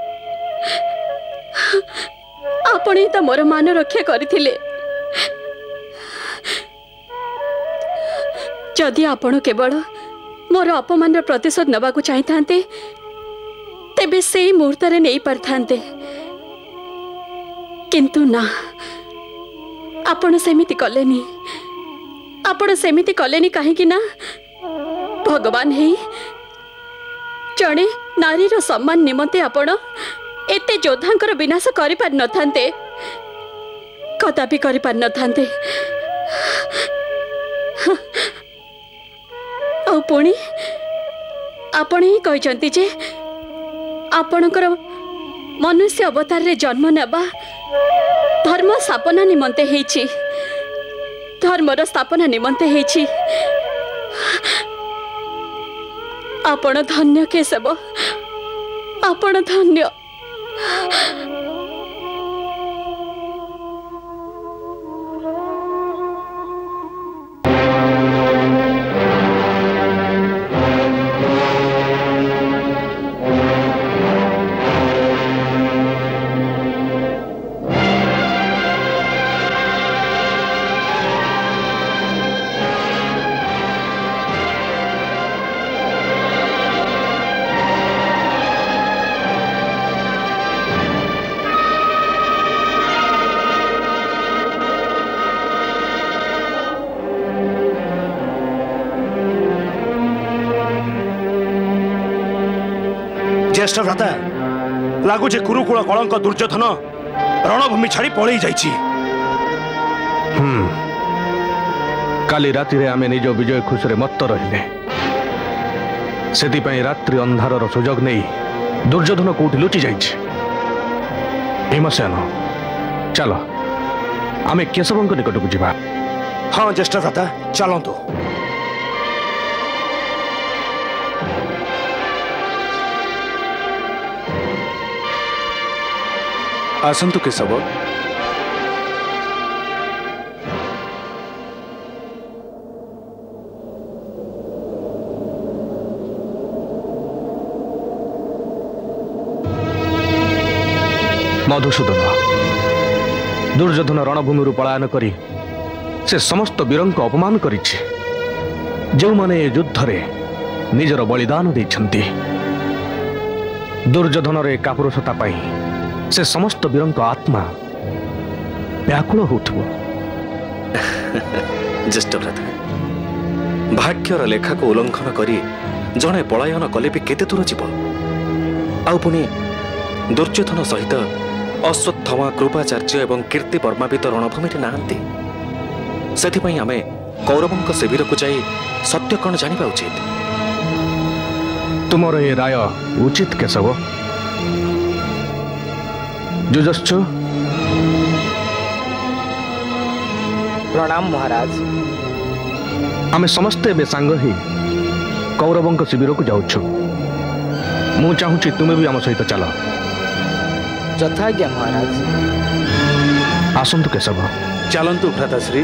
आपण ही तो मोर मान रक्षा करथिले। जदि आपण केवल मोर अपमान प्रतिशोध नबाकू चाहिए तेबे से मुहूर्त नहीं पारथांते, किंतु ना, आपण सेमिति कलेनी। आपण सेमिति कलेनी काहेकि ना भगवान है जड़े नारी रो सम्मान निमंते आपण एते योद्धांकर विनाश करि पार न थांते, कदापि करि पार न थांते। और पुणी आपण ही कहते जे आपणकर मनुष्य अवतार रे जन्म नेबा धर्म स्थापना निमंते हेछि, धर्मर स्थापना निमंते हेछि। आपण धन्य केशव, आपण धन्य। ज्येष्ठ भ्राता, लगुचे कुरुकुल कलंक दुर्योधन रणभूमि छाड़ी पलि जाइछि। काली राति रे आमे निज विजय खुशी रे मत्त रहिले। ସେଥିପାଇଁ ରାତ୍ରି ଅନ୍ଧାରର ସୁଯୋଗ ନେଇ ଦୁର୍ଯ୍ୟୋଧନ କୋଉଠି ଲୁଚି ଯାଇଛି। ଭୀମସେନ ଚାଲ ଆମେ କେଶବଙ୍କ ନିକଟକୁ ଯିବା। ହଁ ଜ୍ୟେଷ୍ଠଦାତା ଚାଲନ୍ତୁ। ଆସନ୍ତୁ କେଶବ। ମଧୁସୂଦନ ଦୁର୍ଯ୍ୟୋଧନ ରଣଭୂମିରୁ ପଳାୟନ କରି ସେ ସମସ୍ତ ବୀରଙ୍କୁ ଅପମାନ କରିଛି, ଯେଉଁମାନେ ଏ ଯୁଦ୍ଧରେ ନିଜର ବଳିଦାନ ଦେଇଛନ୍ତି। ଦୁର୍ଯ୍ୟୋଧନର ଏ କାପୁରୁଷତା ପାଇଁ ସେ ସମସ୍ତ ବୀରଙ୍କ ଆତ୍ମା ବ୍ୟାକୁଳ ହେଉଥିବ। ଜ୍ୟେଷ୍ଠ ଭ୍ରାତା, ଭାଗ୍ୟର ଲେଖାକୁ ଉଲ୍ଲଙ୍ଘନ କରି ଜଣେ ପଳାୟନ କଲେ ବି କେତେ ଦୂର ଯିବ? ଆଉ ପୁଣି ଦୁର୍ଯ୍ୟୋଧନ ସହିତ ଅଶ୍ୱତ୍ଥମା, କୃପାଚାର୍ଯ୍ୟ ଏବଂ କୀର୍ତ୍ତିବର୍ମା ବି ତ ରଣଭୂମିରେ ନାହାନ୍ତି। ସେଥିପାଇଁ ଆମେ କୌରବଙ୍କ ଶିବିରକୁ ଯାଇ ସତ୍ୟ କ'ଣ ଜାଣିବା ଉଚିତ। ତୁମର ଏ ରାୟ ଉଚିତ କେଶବ। ଯୁଜଶ୍ଚୁ। ପ୍ରଣାମ ମହାରାଜ। ଆମେ ସମସ୍ତେ ଏବେ ସାଙ୍ଗ ହେଇ କୌରବଙ୍କ ଶିବିରକୁ ଯାଉଛୁ। ମୁଁ ଚାହୁଁଛି ତୁମେ ବି ଆମ ସହିତ ଚାଲ। ଯଥାଜ୍ଞା ମହାରାଜ। ଆସନ୍ତୁ କେଶବ। ଚାଲନ୍ତୁ ଭ୍ରାତାଶ୍ରୀ।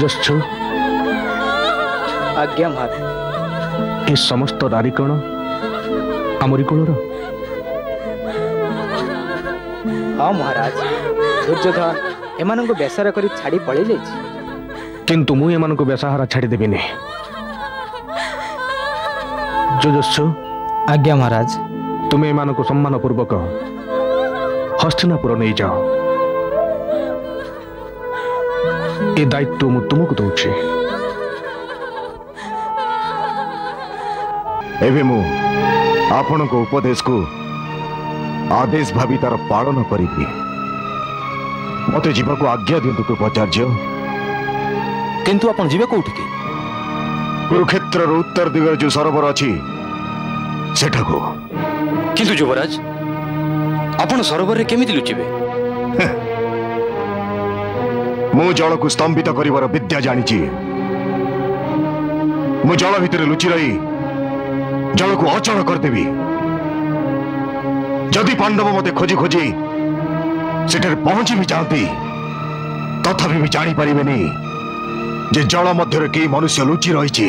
ଯଶ୍ଚୁ। ଆଜ୍ଞା ମହାରାଜ। ଏ ସମସ୍ତ ନାରୀ କଣ ଆମରି କୁଳର? ହଁ ମହାରାଜ, ଦୁର୍ଯ୍ୟୋଧନ ଏମାନଙ୍କୁ ବେସାର କରି ଛାଡ଼ି ପଳେଇ ଯାଇଛି। କିନ୍ତୁ ମୁଁ ଏମାନଙ୍କୁ ବେସାହାରା ଛାଡ଼ିଦେବିନି। ଯୁଜସ୍ସୁ। ଆଜ୍ଞା ମହାରାଜ। ତୁମେ ଏମାନଙ୍କୁ ସମ୍ମାନ ପୂର୍ବକ ହସ୍ତିନାପୁର ନେଇଯାଅ। ଏ ଦାୟିତ୍ୱ ମୁଁ ତୁମକୁ ଦଉଛି। ଏବେ ମୁଁ ଆପଣଙ୍କ ଉପଦେଶକୁ ଆଦେଶ ଭାବି ତାର ପାଳନ କରିବି। ମତେ ଯିବାକୁ ଆଜ୍ଞା ଦିଅନ୍ତୁ କୃପାଚାର୍ଯ୍ୟ। କିନ୍ତୁ ଆପଣ ଯିବେ କୋଉଠିକି? କୁରୁକ୍ଷେତ୍ରର ଉତ୍ତର ଦିଗରେ ଯୋଉ ସରୋବର ଅଛି ସେଠାକୁ। କିନ୍ତୁ ଯୁବରାଜ, ଆପଣ ସରୋବରରେ କେମିତି ଲୁଚିବେ? ମୁଁ ଜଳକୁ ସ୍ତମ୍ଭିତ କରିବାର ବିଦ୍ୟା ଜାଣିଛି। ମୁଁ ଜଳ ଭିତରେ ଲୁଚି ରହି ଜଳକୁ ଅଚଳ କରିଦେବି। ଯଦି ପାଣ୍ଡବ ମତେ ଖୋଜି ଖୋଜି ସେଠାରେ ପହଞ୍ଚି ବି ଯାଆନ୍ତି, ତଥାପି ବି ଜାଣିପାରିବେନି ଯେ ଜଳ ମଧ୍ୟରେ କେହି ମନୁଷ୍ୟ ଲୁଚି ରହିଛି।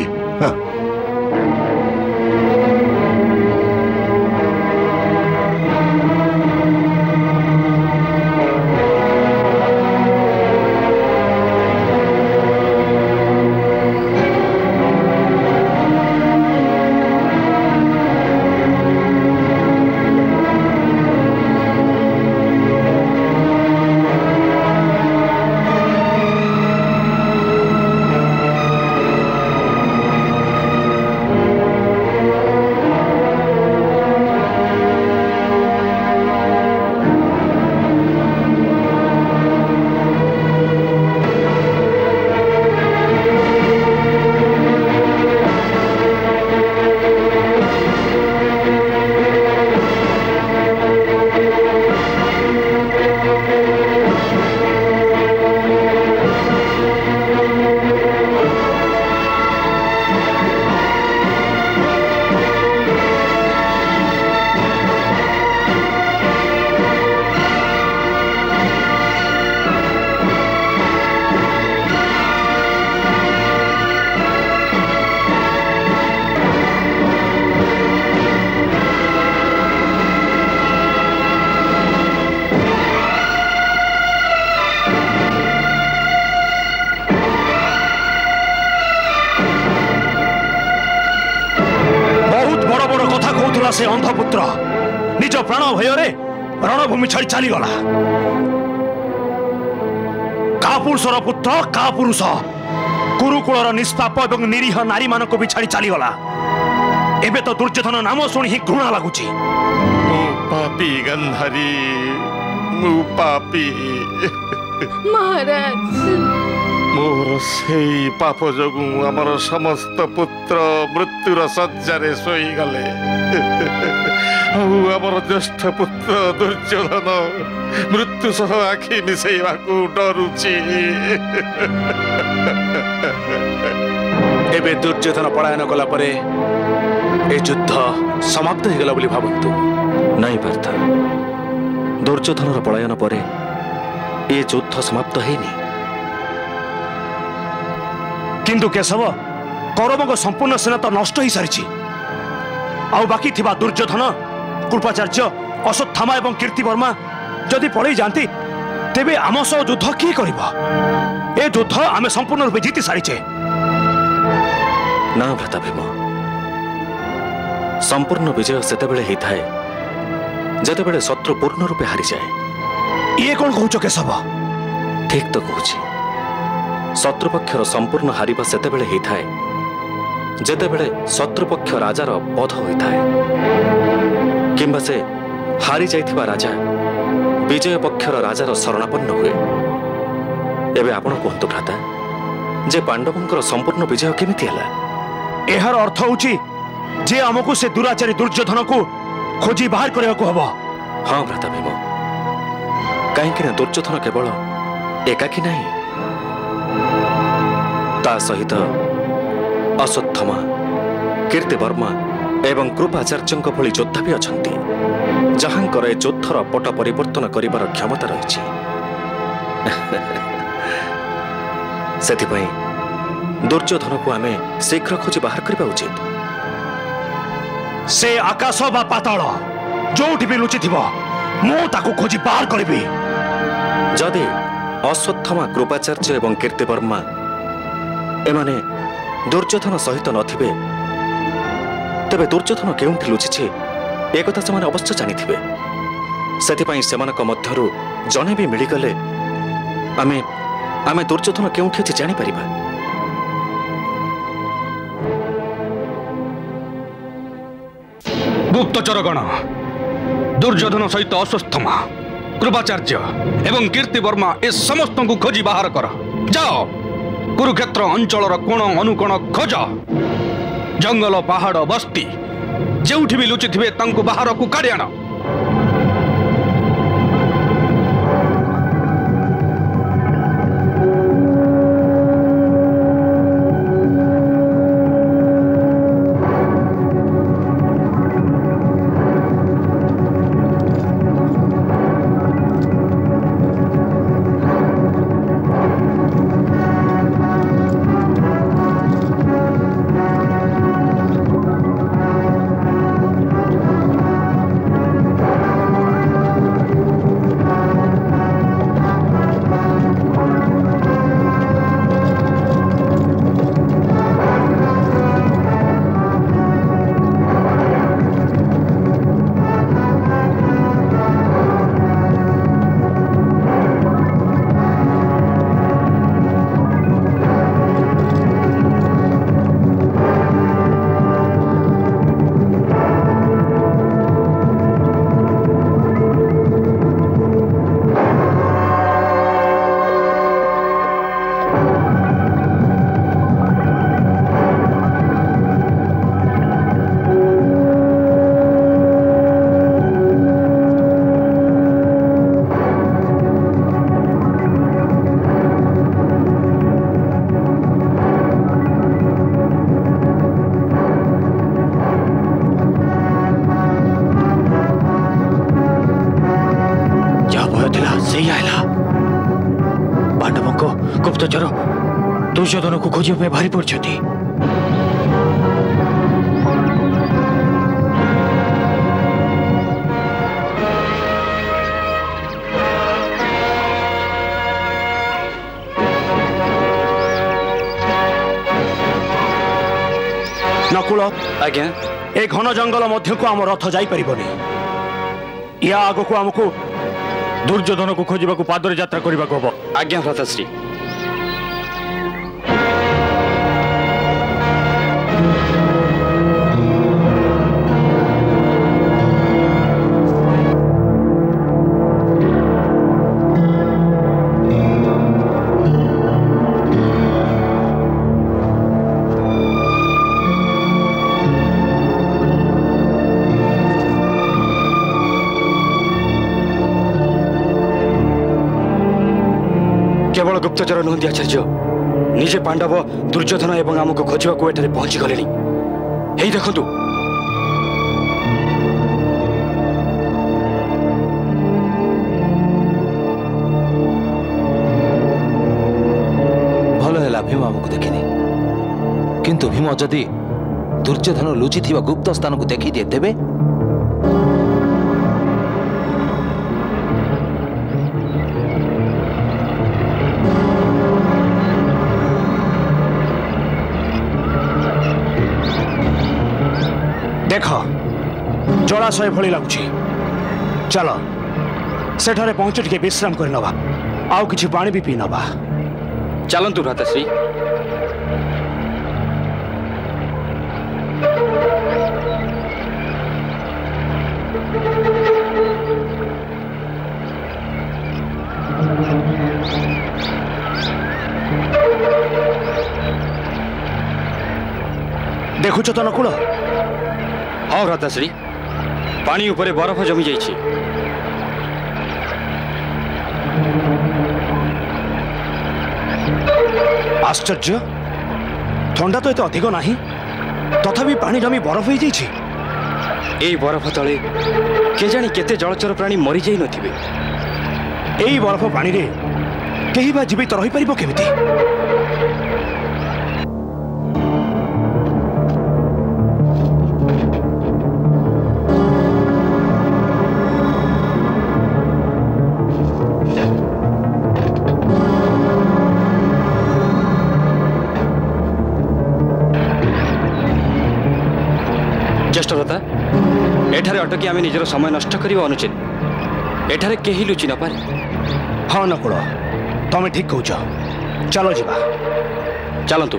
गला से अंधपुत्र निज प्राण भय रणभूमि छाड़ी चलीगला कापुरुषर पुत्र कापुरुष कुरुकुलर निष्पाप और निरीह नारी मानक भी छाड़ी चलीगला एबे तो दुर्योधन नाम शुणी ही घृणा लगुची पापी गंधारी मु पापी महाराज मोर से पाप जोगु आमर समस्त पुत्र मृत्युर शय्यारे शोई गले आमर ज्येष्ठ पुत्र दुर्योधन मृत्यु सह आखि मिसेइबाकू डरुची एबे दुर्योधन पलायन कला परे ए युद्ध समाप्त हो गला बोली भाबंतु नहीं पार्थ दुर्योधन पलायन परे ए युद्ध समाप्त हैनी किंतु केशव कौरवों संपूर्ण सेना तो नष्ट हो सारी आ बाकी थिबा दुर्योधन कृपाचार्य अश्वत्थामा एवं कीर्तिवर्मा जदि पड़े जाती तेबे आम सह युद्ध किए कर युद्ध आम संपूर्ण रूपे जीति सारीचे ना भ्राता भीम संपूर्ण विजय सेतेबेले होता जेतेबेले शत्रु पूर्ण रूपे हारी जाए ये कौन कहूच केशव ठीक तो कहूँ शत्रुपक्षर संपूर्ण हारिबा सेतेबेले होता जेतेबेले शत्रुपक्ष राजार बध होता है किंबा से हारी जाइथिबा राजा विजय पक्षर राजार शरणापन्न हुए एबे आपण कहतु भ्राता जे पांडवंकर संपूर्ण विजय केमिति हला एहार अर्थ होची जे हमकु से दुराचारी दुर्योधन को खोजी बाहर करया को हबो हां भ्राता भीम काहेकि दुर्योधन केवल एकाकी नहीं ता सहित अश्वत्थामा कीर्तिवर्मा एवं कृपाचार्य भली योद्धा भी अछंती जहांकर ए युद्धर पट परिवर्तन करिबार क्षमता रही सेथिपई दुर्योधन को आमे शीघ्र खोजी बाहर करबा उचित से आकाश बा पाताल जोठी भी लुचि थिबो मु ताको खोजी बाहर करबी जदि अश्वत्थामा कृपाचार्य एवं कीर्तिवर्मा एमाने दुर्योधन सहित नथिबे तबे दुर्योधन केउंठी लुचिछे एकथा से अवश्य जानिथिबे सेथिपई सेमानक मध्यरु जने भी मिलिगले आमे आमे दुर्योधन केउंठी अछि जानि परिबा गुप्तचरगण दुर्योधन सहित अश्वत्थामा कृपाचार्य एवं कीर्तिवर्मा ए समस्त को खोजी बाहर कर जाओ कुरुक्षेत्र अंचल कोण अनुकोण खोज जंगल पहाड़ बस्ती जोठी भी लुचि थे बाहर को काढ़ी आण गुप्तचर दुर्योधन को खोज भारी पड़ती नकुल आज्ञा ए घन जंगल मध्य को आम रथ जापरनि या आग को आमको दुर्योधन को खोजा पादरे यात्रा करने को हम। आज्ञा भ्राताश्री। केवल गुप्तचर नुहति आचार्य निजे पांडव दुर्योधन एवं आमको खोजा एठारे पहुंची गले। यही देखु भल है भीम आमको देखिनी किंतु भीम जदि दुर्योधन लुचि थिबा गुप्त स्थान को देखी दिए तेबे देख जलाशय भली लगुच चल सेठारे पहुंच टे विश्राम कर नवा आउ किछि पानी भी पी नवा। चलंतु भ्राताश्री। देखुच तो नकुल। हाँ भ्राताश्री पानी उपरे बरफ जमी जाइछि। आश्चर्य ठंडा तो एते अधिक नाही तथापि पानी जमी बरफ हो जाइछि। एई बरफ तले के जानी केते जलचर प्राणी मरी जाई नथिबे। एई बरफ पानी रे केही बा जीवित रहि परिबो केमिति? ज्येष्ठव्रता एठारे अटकी आमे निजर समय नष्ट करिबा अनुचित। एठारे केही लुचि न पारे। हाँ नकुल तमे ठीक कहूच चलो जीवा। चलंतु।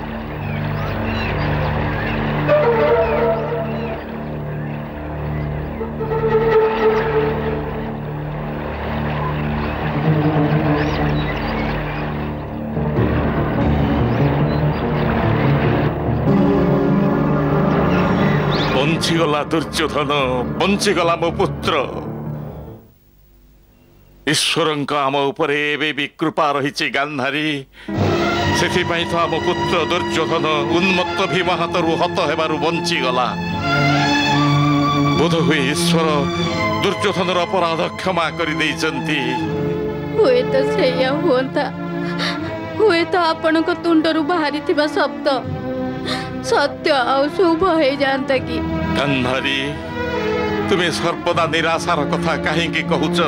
बंचीगला दुर्योधन बंचीगला मो पुत्र ईश्वर आम उपरे एबे भी कृपा रही गांधारी से तो आम पुत्र दुर्योधन उन्मत्त भीम हाथरू हत हेबारु बंचीगला। बोध हुए ईश्वर दुर्योधन अपराध क्षमा कर देइचंती। हुए तो सेया हुंता हुए तो आपण को तुंडरू बाहरी थिबा शब्द सत्य आ शुभ हो जाता कि गांधारी तुम्हें सर्वदा निराशार कथा कहीं कहूच?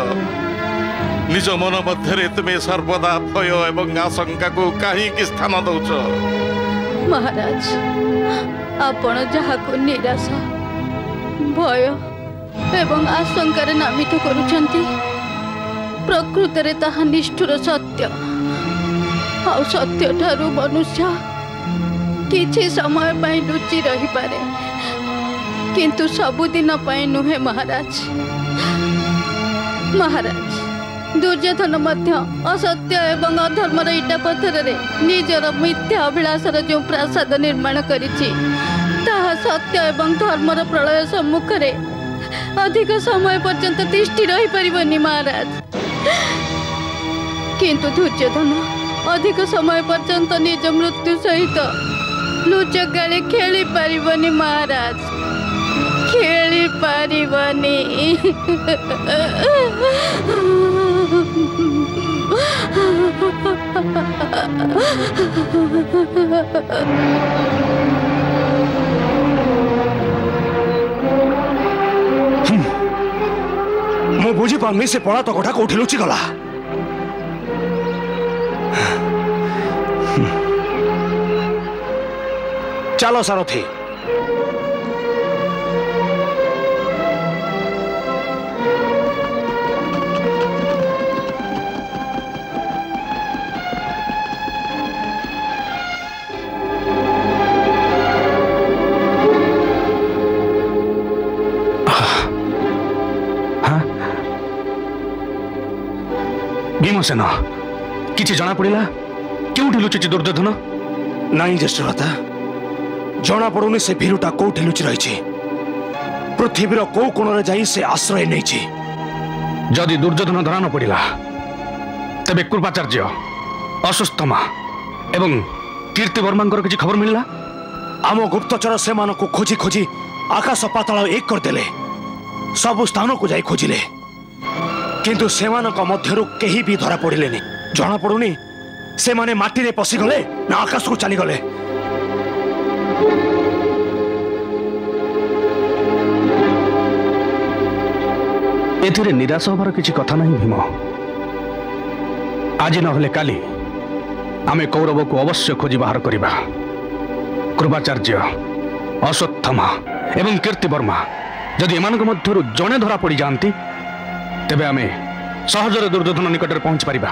निज मन मध्य तुम्हें सर्वदा भय एवं आशंका को कहीं स्थान दौच? महाराज आपण जहा को निराशा भय एवं आशंकार नामित करुछंती प्रकृत रे ताहा निष्ठुर सत्य आ सत्य ठारू मनुष्य किछि समय पाई लुचि रही पारे किंतु सबुदिन पाई नुहे महाराज। महाराज दुर्योधन मध्य असत्य एवं अधर्मर इटा पत्थर रे निजर मिथ्या अभिलाषर जो प्रासाद निर्माण करिछि ताहा सत्य एवं धर्मर प्रलय सम्मुख रे अधिक समय पर्यंत तिष्ठि रही परिबनि महाराज। किंतु दुर्योधन अधिक समय पर्यंत निज मृत्यु सहित लुचकाली खेली पारिबनी महाराज, खेली पारिबनी। मु बुझी पारनी से पड़ा तो कोठा कोठी लुचि गला। चलो सारथी भीमसेन किछि जना पड़िला केउठी लुचिछि दुर्योधन? नहीं ज्येष्ठता जना पड़ुनी से भीरुटा कोठी लुचि रही पृथ्वीर कौ कोण जाई से आश्रय नहीं। जदि दुर्योधन धरा न पड़िला तेबे कृपाचार्य अश्वत्थामा एवं कीर्तिवर्मांकर किछि खबर मिलला? आम गुप्तचर से मानको खोजी खोजी आकाश पाताल एक करदेले सब स्थान को जाई खोजिले किंतु सेमानक मध्यरु केही भी धरा पड़िलेनी। जना पड़ुनी से माने माटी रे पसी गले ना आकाश को चली गले। एथिरे निराश होबार किछि कथा नहीं भीम। आज नहले काली आमे कौरव को अवश्य खोजी बाहर करिबा। कृपाचार्य अश्वत्थामा एवं कीर्तिवर्मा जदि एमानक मध्यरु जणे धरा पड़ी जांती तेबे आमे सहजरे दुर्योधन निकटरे पहुंच परिबा।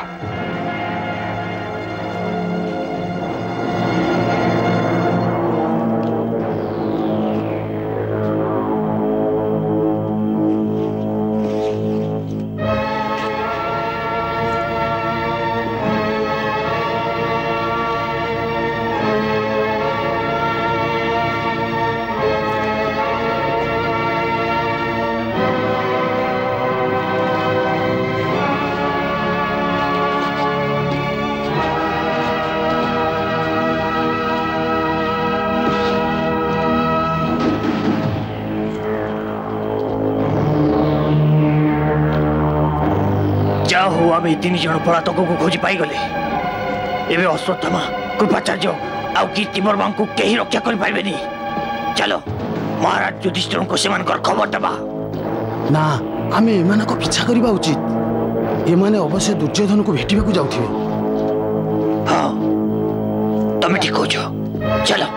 आमे तीन जन पलातक को खोजी पाई गले। एबे अश्वत्थामा कृपाचार्य आउ कीर्तिवर्मा को केही रक्षा कर पाइबेनी। चलो महाराज युधिष्ठिर को सेमानकर खबर दबा। ना आमे एमान को पीछा करबा उचित। एमाने अवश्य दुर्योधन को भेटिबा को जाउथिबे। हां तमे ठीक कहछो। चलो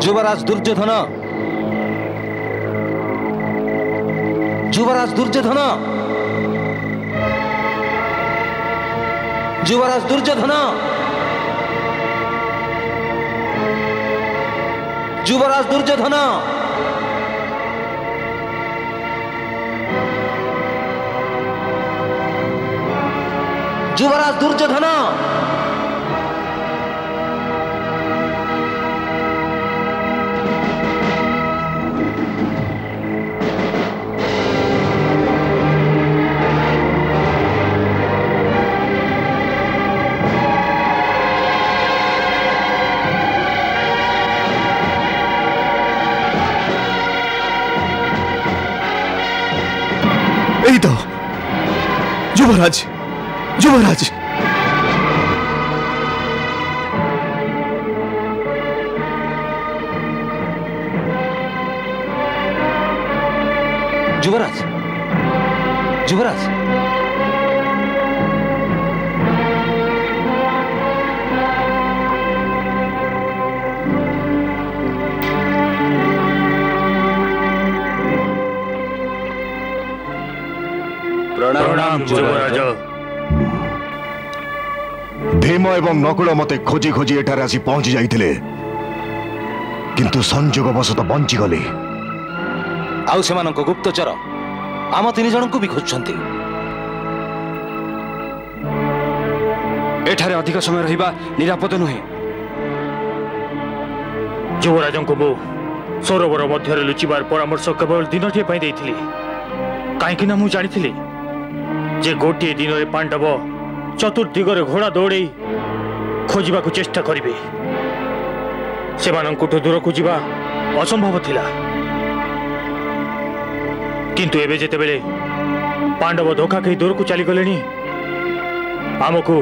युवराज दुर्योधन, युवराज दुर्योधन, युवराज दुर्योधन, युवराज दुर्योधन, युवराज दुर्योधन। युवराज, युवराज, युवराज, युवराज, प्रणाम युवराज। भीम एवं नकुल मते खोजी खोजी एठारे आसी पहुंची जाइथिले किंतु संजोगवशत बंची गले। आउ सेमानक गुप्तचर आम तीन जन को भी खोजुछंती। एठारे अधिक समय रहिबा निरापद नुहे। युवराज को मु सरोवर मध्य लुचिबार परामर्श केवल दिनटे पाई देइथिली। काहेकि ना मु जानिथिली जे गोटे दिन रे पांडव चतुर्दिगरे घोड़ा दौड़े खोजिबा को चेष्टा करिवे। सेमानंकुठु दूर को जीवा असंभव थिला किंतु एबे जेते बेले पांडव धोखा कही दूर को चली गलेनी आमको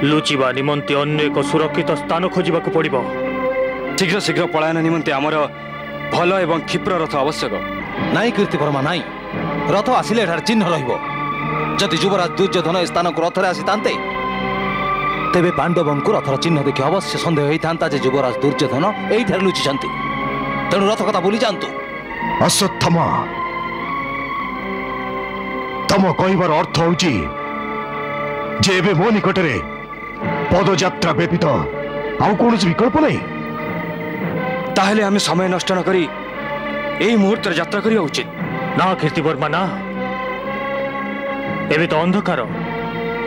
लुचिबा निमंते अन्य एक सुरक्षित स्थान खोजिबाकू पड़िबो। शीघ्र शीघ्र पलायन निमंते आमर भल एवं क्षिप्र रथ आवश्यक। नाई कीर्तिवर्मा नाई, रथ आसिले एठार चिन्ह रहिबो। जदि युवराज दुर्योधन स्थान को रथरे आसीतांते तेबे पांडवंकु रथर चिन्ह देखि अवश्य संदेह होइतांता जे युवराज दुर्योधन एइठार लुचिछंती। तेणु रथ कथा भूली जांतु। अश्वत्थामा, तम कहबार अर्थ होउची जे एबे मो निकटरे पदयात्रा व्यतीत आउ कौनसी विकल्प नहीं। ताहले आमे समय नष्ट न करी एई मुहूर्त यात्रा करिया उचित। ना कीर्तिवर्मा ना, एबे तो अंधकार,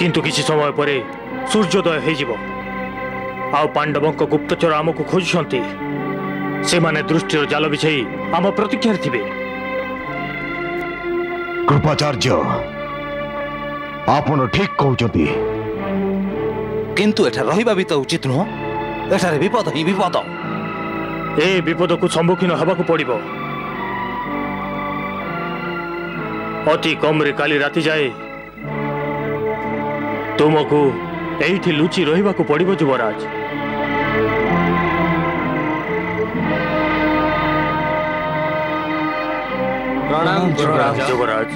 किंतु किसी समय परे सूर्योदय हेजिबो। आ पांडवंक गुप्तचर आमको खोजुछंती। से माने दृष्टिर जाल बिछाई आम प्रतीक्षार थिबे। कृपाचार्य, आपण ठीक कहउचंती, किंतु एठा रहिबा भी तो उचित नुह। एठारे विपद ही विपद। ए विपद को सम्मुखीन हबाकू पड़िबो। अति कम रे काली राति जाए तुमको एठी लुचि रहिबाकू पड़िबो युवराज। प्रणाम युवराज।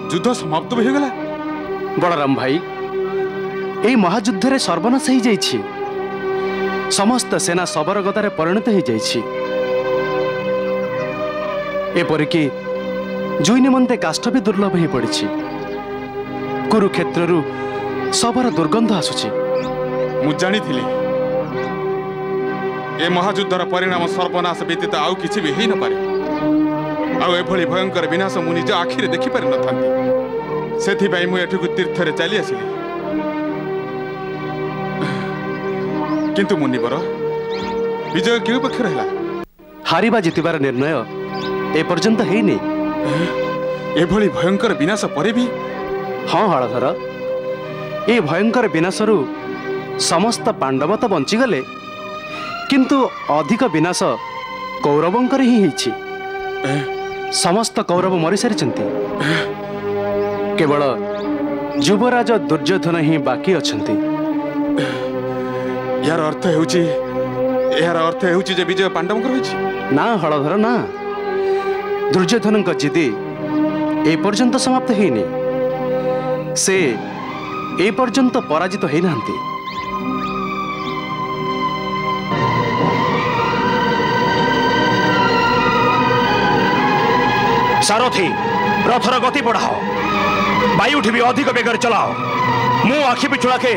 युद्ध समाप्त होगला। बलराम भाई, ए महायुद्ध रे सर्वनाश हो जाइछि। समस्त सेना शबर गदारे परिणत हो जाइछि। एपरिकी जुई निमंते काष्ठ भी दुर्लभ हो पड़ी। कुरुक्षेत्रु शबर दुर्गंध आसुछि। मु जानिथिली ए महायुद्धर परिणाम सर्वनाश व्यतीत आउ किछि भी हेइ न पारे। आउ एभली भयंकर विनाश मु निज आखिरे देखि पारि नथांती। सेथिबाई मु एठुकु तीर्थरे चली आसिली। किंतु मुनिवर, विजय केउ पक्ष रहला? हारिबा जितिबार निर्णय ए पर्यंत हेइनी। एभली भयंकर विनाश परे भी? हाँ हलधर, ए भयंकर विनाशरु समस्त पांडव तो बंचीगले, किंतु अधिक विनाश कौरवंकर ही हेइछि। समस्त कौरव मरी सारिछन्ति। केवल युवराज दुर्योधन ही बाकी अछन्ति। यार अर्थ हेउछि जे विजय पांडवंकर होइछि? ना हलधर ना, दुर्योधन जिदी ए पर्यंत समाप्त हेइनी। से ए पर्यंत पराजित हेइ नांती। सारथी, रथर गति बढ़ाओ, वायु भी अधिक बेगर चलाओ। मु आखि पिछुड़ा के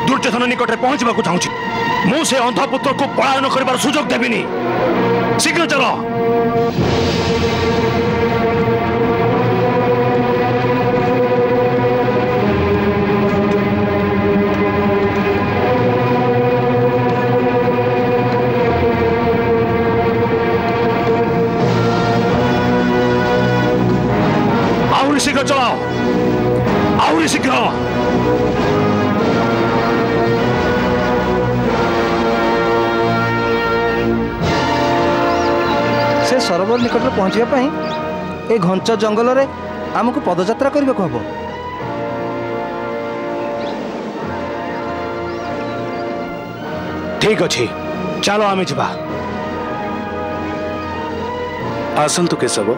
दुर्योधन निकट पहुंचवा चाहूँ। मु से अंधपुत्र को पलायन कर सुजोग देविनी। शीघ्र चलो। आउरी शीघ्र चलाओ, आउरी शीघ्र। से सरोवर निकट पहुँचापी ए घंच जंगल में आमको पदयात्रा करने को हम। ठीक अच्छे चलो आम जा। आसतु केशव।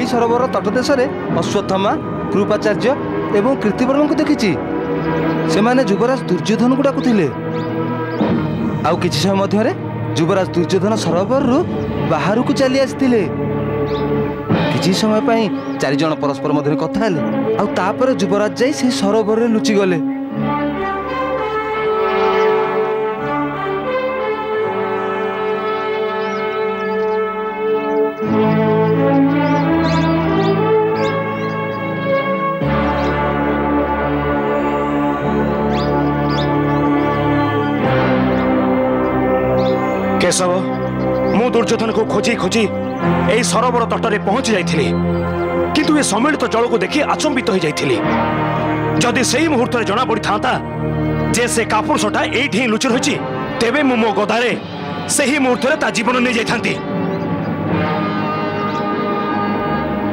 सरोवर तटदेश अश्वत्थामा कृपाचार्य एवं कीर्तिवर्मा को देखी से माने युवराज दुर्योधन को डाकुथिले। आउ किछि समय मध्यरे युवराज दुर्योधन सरोवर रु बाहर को चली आस्थिले। किछि समय पई चारि जण परस्पर मध्यरे कथा हेले आउ तापर युवराज जाई से सरोवर रे लुचि गले। केशव मु दुर्योधन को खोजी खोजी ए सरोवर तटरे पहुंची जाइथिली किंतु ए सम्मिलित जल को देखि आचंबित हो जाइथिली। जदि सेही मुहूर्त जना पड़ी थांता जे से कापुरुषटा एठी ही लुचि रहिछि तेबे मु मो गदारे सेही मुहूर्त रे ता जीवन नै जाइथांती।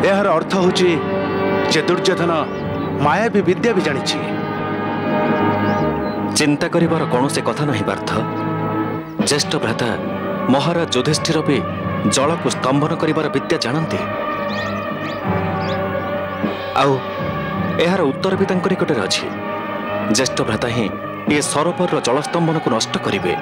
यार अर्थ होछि जे दुर्योधन मायावी विद्या भी जानिछि। चिंता करिवार कोनोसे कथा नहीं पार्थ। ज्येष्ठ भ्राता महाराज युधिष्ठिर भी जल को स्तंभन करिवार विद्या जानते। आउ यार उत्तर भी तांको निकटरे अछि। ज्येष्ठ भ्राता ही ए सरोवर जल स्तंभन को नष्ट करिवे।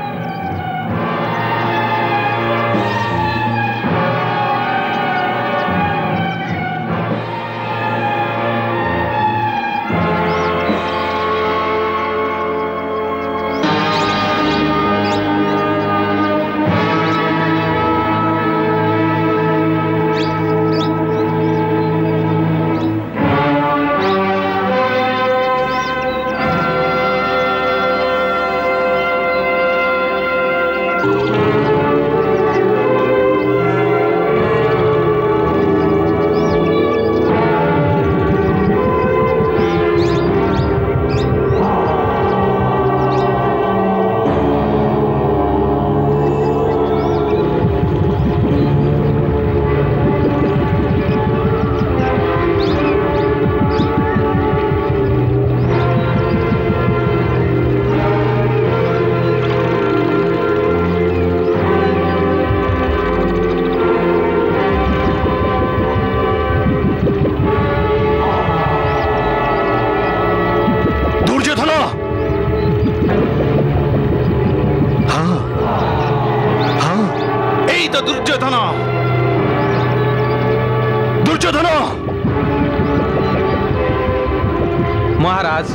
महाराज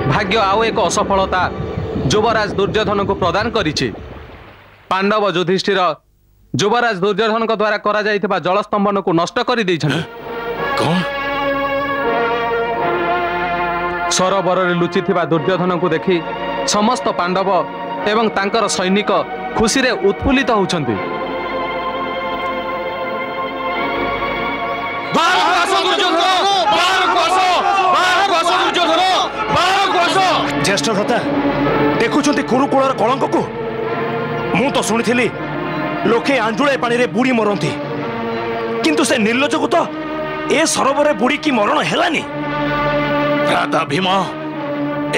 भाग्य आउ एक असफलता युवराज दुर्योधन को प्रदान करिछि। पांडव युधिष्ठिर युवराज दुर्योधन को द्वारा करा जाइथिबा जलस्तंभन को नष्ट करि दैछन। कौन सरोवर रे लुचिथिबा दुर्योधन को देखि समस्त पांडव एवं तांकर सैनिक खुशी रे उत्फुल्लित होउछन्ति। ज्येष्ठ भ्राता देखुंत कुरुकुलर कलंक को मु तो शुणी लोके आंजुळे पानी रे बुड़ी मरती किंतु से निर्लज को तो ए सरोवर रे बुड़ी की मरण हेलानी। भ्राता भीम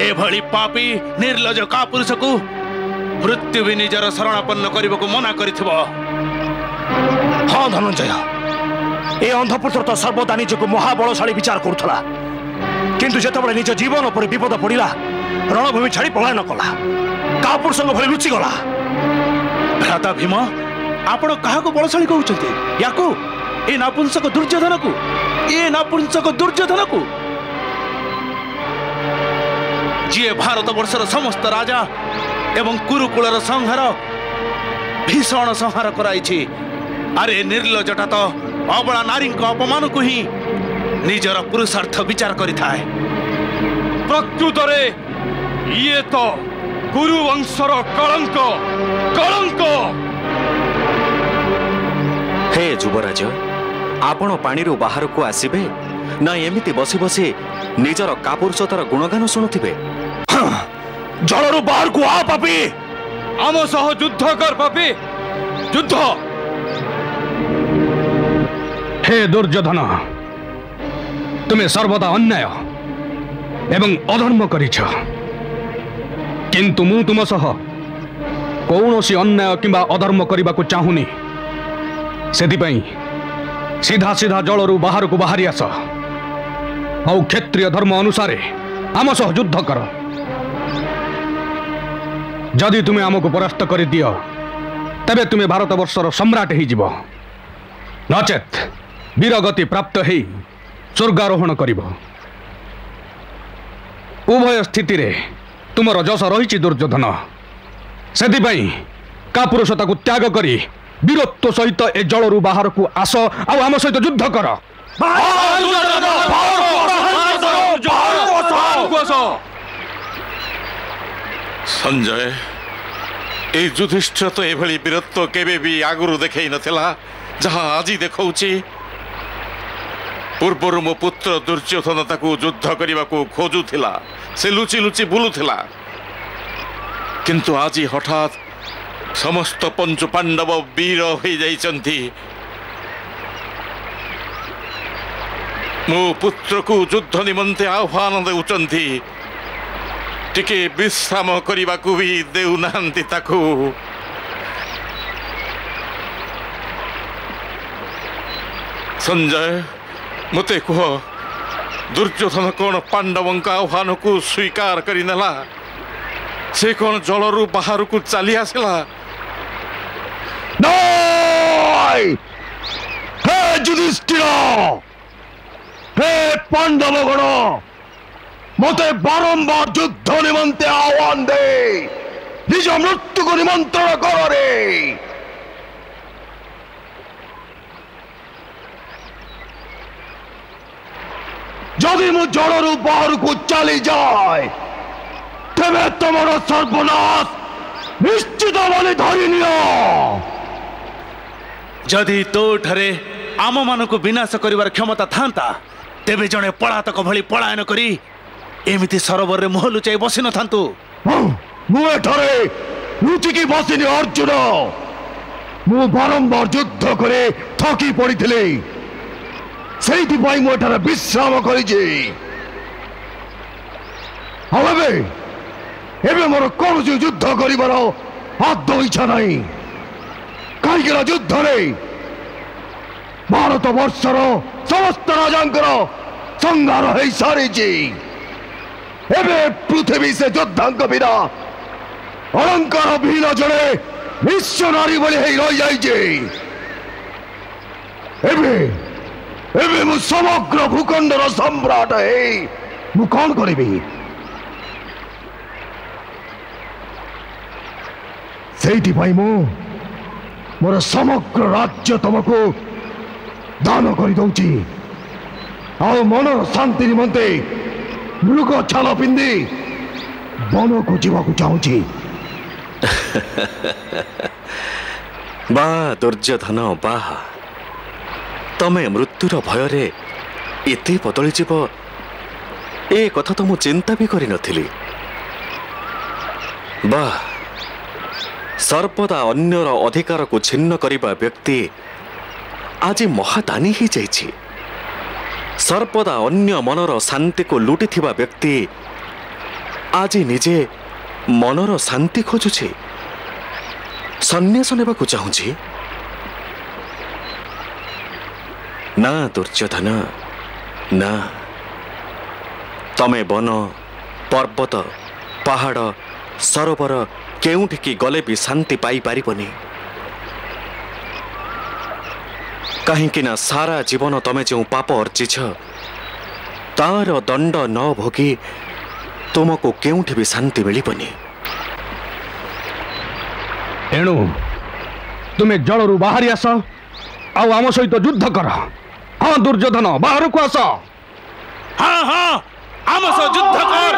एभली पापी निर्लज कापुरुष को मृत्यु भी निजर शरणापन्न करने को मना करिथिबो। हाँ धनंजय ए अंधपुत्र तो सर्वदा निजको महाबलशाली विचार करुला किंतु जेतबळे निज जीवन पर विपद पड़िला रणभूमि छाड़ी पलायन कला कापुरुष भली लुचि गला। भ्राता भीम आपण काहाको बलशाली कहउछन्ती याकू ए नापुंसक दुर्योधन को ए नापुंसक दुर्योधन को जी भारत वर्षर समस्त राजा एवं कुरुकुलर संहार भीषण संहार कराई। अरे निर्लजटा तो अबला नारी अपमान को ही निजर पुरुषार्थ विचार करिथाए। प्रकृत ये तो गुरुवंशर कलंक कलंक। हे युवराज, आपण पानी बाहर को आसबे ना एमिति बसी बसी निजर कापुरुषतार गुणगान शुणुथिबे? जलरू बाहर को आ पापी, आम सह युद्ध कर पापी, युद्ध। हे दुर्योधन, तुम्हें सर्वदा अन्याय एवं अधर्म करिछ, किंतु मु तुम सह कौनसी अन्याय किंबा अधर्म करने को चाहूनी। सेथिपाई सीधा सीधा जलरू बाहर को बाहरी आस और क्षेत्रीय धर्म अनुसार आम सह युद्ध कर। जदि तुम्हें आमको परास्त कर दियो तबे तुम्हें भारत वर्षर सम्राट ही जीव, नचेत वीरगति प्राप्त ही स्वर्गारोहण करिब। उभय स्थिति रे तुमर जस रही दुर्योधन, सेथिपाई कापुरुषता को त्याग करी वीरत्व सहित ए जलरू बाहर को आस और आम सहित युद्ध कर। संजय, ए युधिष्ठिर तो एभली वीरत्व केबे भी आगुरु देखै नथिला जहाँ आज देखौछि। पूर्वर मो पुत्र दुर्योधन ताकू युद्ध करने को खोजुथिला, से लुचि लुचि बुलुथिला, किंतु आज हठात समस्त पंचु पांडव वीर हो जाइछन्ति। मो पुत्र को युद्ध निमंते आह्वान देउछन्ति, टिके विश्राम करने को भी देउनांति ताकू। संजय, मते कह, दुर्योधन कौन पांडवों का आह्वान को स्वीकार करिनेला? से कौन जलरू बाहर को चली आसला? हे युधिष्ठिर, हे पांडवगण, मते बारंबार युद्ध निमंते आह्वान दे, निज मृत्यु को निमंत्रण कर रे। जदि मु जलरू बाहर को चली जाए तेरे तुमर सर्वनाश निश्चित बोली धरी नियो। जदि तो ठरे आम मान को विनाश करिवार क्षमता थांता तेबे जने पलातक भली पलायन करी एमिति सरोवर रे मुह लुचाई बसी न थांतु। मु एठारे लुचिकी बसिनी अर्जुन, मु बारंबार युद्ध करे थकी पड़िथिले, सेइथिपाई मु एठारे विश्राम करिछि। एबे मोर कौन युद्ध करिबार आदौ इच्छा नहीं, कहीं युद्ध रे भारत वर्षर समस्त राजांकर संहार हो सारी। एबे पृथ्वी से योद्धांक बिना अलंकार भील जड़े निश्चय नारी भली रही जाइए। एबे मु समग्र भूखंडर सम्राट है, मु कौन करिबी? सेइथिपाई मु मोर समग्र राज्य तुमको दान कर दौची, आओ मनर शांति निमंते मृग छाल पिंधि वन को जीवाकू चाहूची। बा दुर्योधन बा, तमे मृत्युर भय रे एते बदली जीव ए कथा तो मु चिंता भी करि नथिली। बा, सर्वदा अन्यर अधिकार को छिन्न करिबा व्यक्ति आज महादानी ही जाइछि। सर्वदा अन्य मनर शांति को लुटी थिबा व्यक्ति आज निजे मनर शांति खोजुछि, सन्यास नेबाकू चाहूछि। ना दुर्योधन ना, तमे वन पर्वत पहाड़ सरोवर केउठी गले भी शांति पाई पारिबनी। कहीं ना सारा जीवन तमे जो पाप अर्जिछ तार दंड न भोगी तुमको केउठी भी शांति मिलबनी। एणु तुम्हें जलरू बाहरी आस आम सहित युद्ध कर। हाँ दुर्योधन बाहर को आस। हाँ हाँ आम सह युद्ध कर।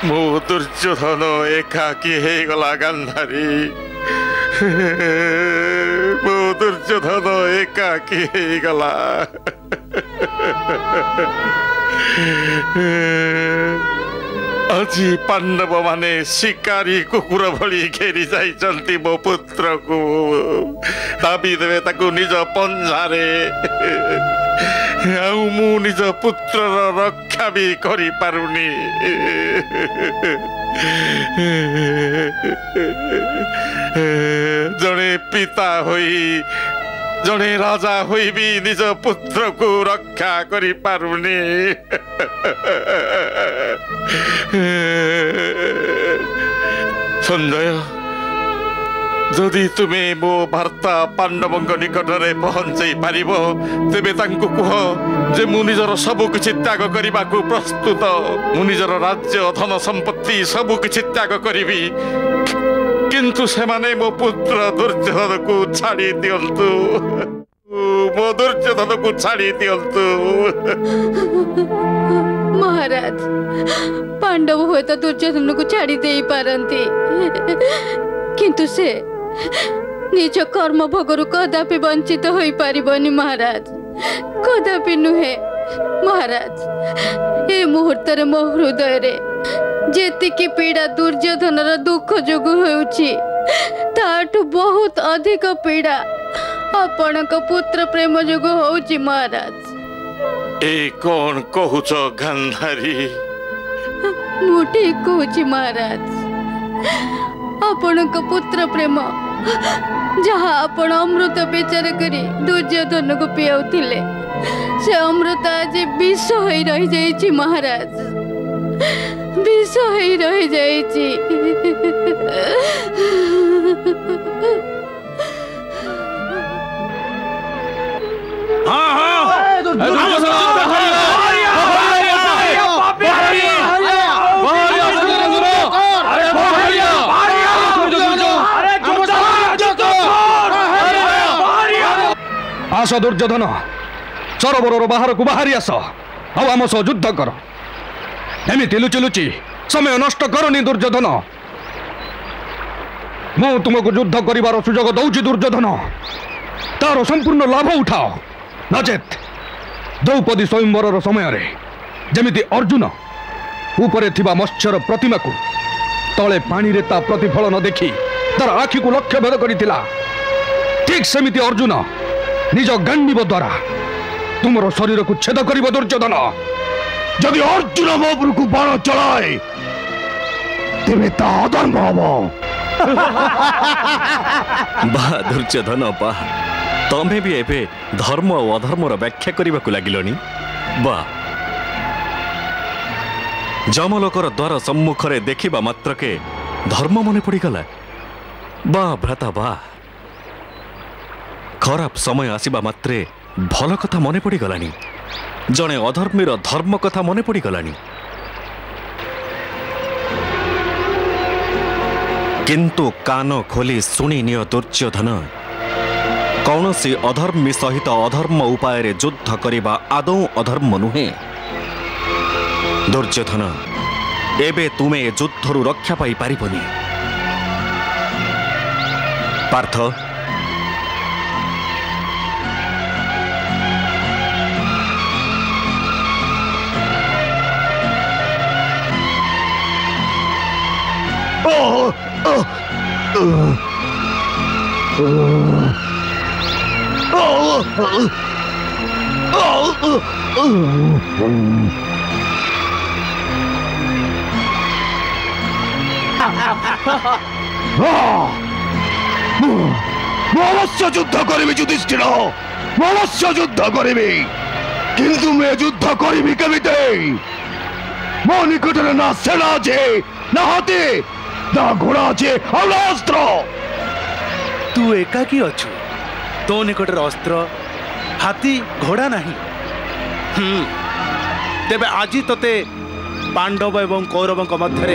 मो दुर्योधन एकाकी हे गला गांधारी। मो दुर्योधन एकाकी हे गला। আজি पांडव माने शिकारी कुकुर भली घेरी जाइछन्ति मो पुत्र को दाबी देवे ताकू निज पंजारे। आउ मु निज पुत्र रक्षा भी करि पारुनी। जने पिता होई जने राजा होई भी निज पुत्र को रक्षा करि पारुनी। संजय जदि तुम्हें मो वार्ता पांडवों निकटरे पहुंचाई पारिबो तेबे तांको कुह जे मु निजर सब किछि त्याग करिबा को प्रस्तुत। मु निजर राज्य धन संपत्ति सब किछि त्याग करिबी किंतु सेमाने मो पुत्र दुर्योधन को छाड़ी दियंतु। मो दुर्योधन को छाड़ी दियंतु। महाराज पांडव हुए तो दुर्योधन को छाड़ी दे पारंती किंतु से निज कर्म भोगरु कदापि वंचित होई पारिबनी महाराज। कदापि नुहे महाराज। ए मुहूर्त रे मो हृदय रे जेतिकी पीड़ा दुर्योधनर दुख जोगु होउछि ताठु बहुत अधिक पीड़ा आपणक पुत्र प्रेम जोगु होउछि महाराज। ए कौन कहूच गांधारी? मु ठीक कहूछि महाराज। आपणक पुत्र प्रेम जहाँ आपण अमृत विचार करी दुर्योधन को पियाउथिले से अमृत आज विष होई रही जाइछि महाराज। विष होई रही जाइछि। हाँ हाँ आस दुर्योधन सरोवर बाहर को बाहरी आस आम सह युद्ध कर। एमती लुचि लुचि समय नष्ट करनी दुर्योधन। मु तुमको युद्ध करिवार सुजोग दउछि दुर्योधन तार संपूर्ण लाभ उठाओ नचेत द्रौपदी स्वयंवर समय रे जेमिति अर्जुन ऊपरे थिबा मत्स्यर प्रतिमा को तले पानी रे ता प्रतिफलन देखी तार आखि को लक्ष्य भेद करितिला ठीक सेमिति अर्जुन निज गांडीव द्वारा तुमर शरीर को छेद करिब दुर्योधन। जदि अर्जुन मो उपरु को बाण चलाए तेबे ता अधर्म हबो। बा दुर्योधन बा तमे भी एबे धर्म और अधर्मर व्याख्या करबाकू लागिलनी। बा जमलोकर द्वार सम्मुखरे देखिबा मात्रके धर्म मने पड़ीगला। बा भ्राता बा खराब समय आसीबा मात्रे भल कथा मने पड़ीगलानी। जने अधर्मीर धर्म कथा मने पड़ीगलानी। किंतु कान खोली शुणी नियो दुर्योधन कौनसी अधर्मी सहित अधर्म उपाय रे युद्ध करिबा आदौ अधर्म नुहे। दुर्योधन एबे तुमे युद्धरु रक्षा पाई पारिबनी। पार्थ अवश्य युद्ध करी युधिष्ठिर अवश्य युद्ध करी किंतु मैं युद्ध करी केमिते मो निकटरे ना सेना जे ना हाथी ना घोड़ा अच्छे और अस्त्र। तू एकाकी अच्छु, तो निकटर अस्त्र हाथी घोड़ा नहीं। तेबे आजी तोते पांडव एवं कौरव मध्य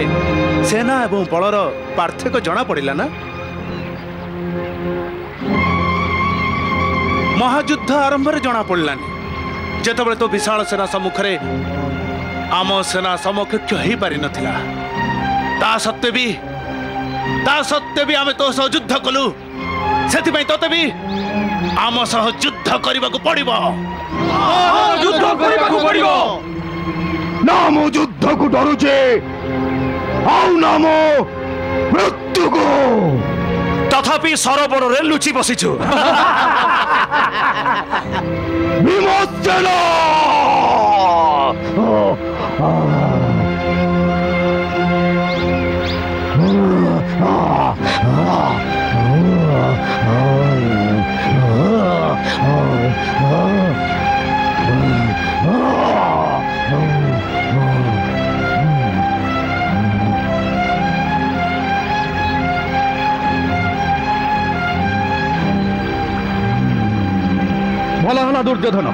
सेना एवं बलर पार्थक्य जना पड़ा ना? महायुद्ध आरंभ जना पड़ानी जिते तो विशाल सेना सम्मुखें आम सेना समकक्ष हो पारि नथिला। ता सत्वे भी आमे तो सह युद्ध कलु, सेति पई तोते भी आम सह युद्ध करबा को पड़िबो। युद्ध करबा को पड़िबो। नाम युद्ध को डरुचे आउ नाम मृत्यु को। तथापि सरोवर रे लुचि बसिछु। विमोचन भल हला दुर्योधन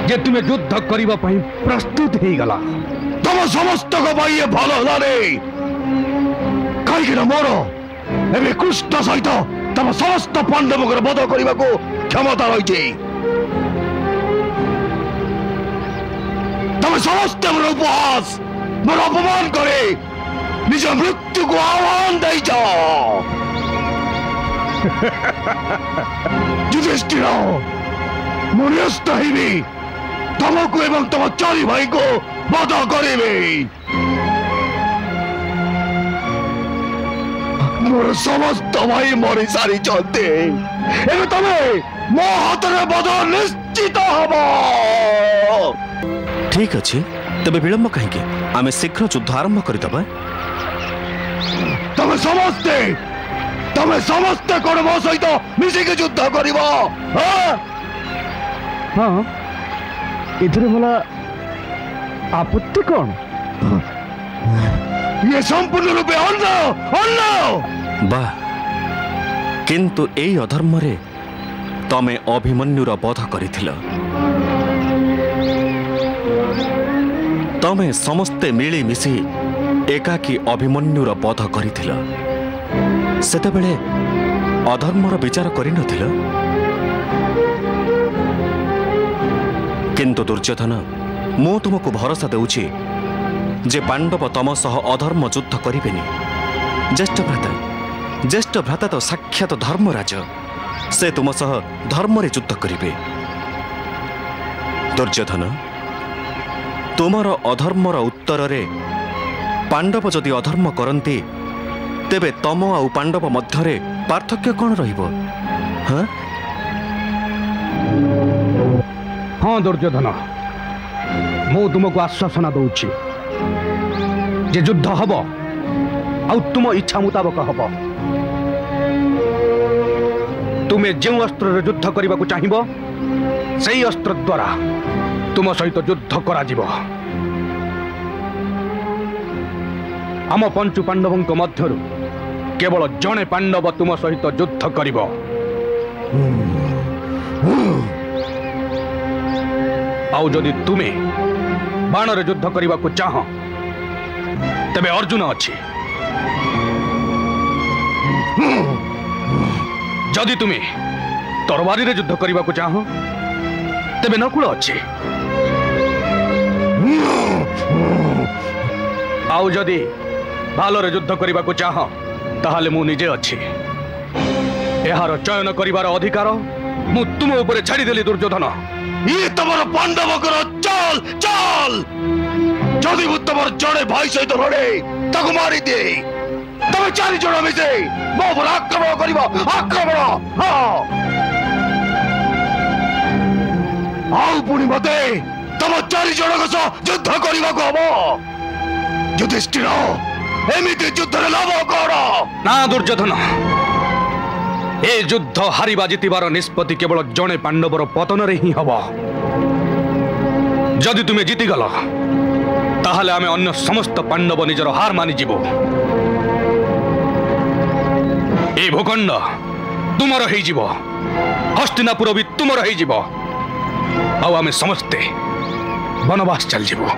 जे तुम्हें युद्ध करने प्रस्तुत हो गला। तुम समस्त ये भल हला कहीं मोर एवं कृष्ण सहित तुम समस्त पांडव वध करने को क्षमता रही। तुम समस्त मोर उपहास मोर अपमान करे निज मृत्यु को आह्वान देइछ। युधिष्ठिर मुनियस्त ही तुमको एवं तुम चारि भाई को वध करेबे। मोर समस्त भाई मरी सारी चलते एवं तमे मो हाथ रे वध निश्चित हबो। ठीक अच्छे तबे विलंब कहीं आमे शीघ्र युद्ध आरंभ करदबा। तमे समस्ते कौन मो सहित मिसिक युद्ध करिबो? हाँ इधर बोला आपत्ति कौन? ये संपूर्ण रूपे बा किंतु एई अधर्म रे तमे अभिमन्युर वध करिथिल। तमे समस्ते मिली मिसी एकाकी अभिमन्युर वध करिथिल। सेतेबेले अधर्मर विचार करि नथिल। किंतु दुर्योधन मु तुमको भरोसा देउछि जे पांडव तम सह अधर्म युद्ध करिबेनी। ज्येष्ठ भ्राता तो साक्षात धर्मराज, से तुम सह धर्म रे युद्ध करिबे। दुर्योधन तुमर अधर्मर उत्तर रे पांडव जदि अधर्म करती तेबे तम आउ पांडव मध्यरे पार्थक्य कौन रहिबो? हाँ हाँ दुर्योधन मु तुमको आश्वासना दूची जे युद्ध हब आउ तुम इच्छा मुताबक हब। तुम्हें जो अस्त्र युद्ध करने को चाहिए से अस्त्र द्वारा तुम सहित युद्ध करा जीव। आम पंचु पांडवों मध्य केवल जड़े पांडव तुम सहित युद्ध करिब। आउ जदि तुम्हें बाण रे युद्ध करने को चाह तेबे अर्जुन अच्छी। जदि तुम्हें तरवारी रे युद्ध करने को चाह तेबे नकुल अच्छी। आउ जदि भाल रे युद्ध करने को चाह ताहाले मु निजे अच्छी। यार चयन करिवार अधिकार मु तुम ऊपर छाड़ीदेली दुर्योधन। ये तुमर पांडव चाल चाल जदि मु तुमर जड़े भाई सहित लड़े ताको मारी दे तमे चारि जण मिसे मो पर आक्रमण करिवो। आक्रमण आउ पुणी मते तुम चारि जण सह युद्ध करने को हम। युधिष्ठिर एमिति युद्ध रे लाभ कौन? ना दुर्योधन ए युद्ध हारिबा जितिबार निष्पत्ति केवल जड़े पांडवर पतन रे ही हब। जदि तुम्हें जीतीगल ताहले आमे अन्य समस्त पांडव निजर हार मानि जीवो। ए भूखंड तुमर हो हस्तिनापुर भी तुमर हो आम समस्ते वनवास चल जीवो।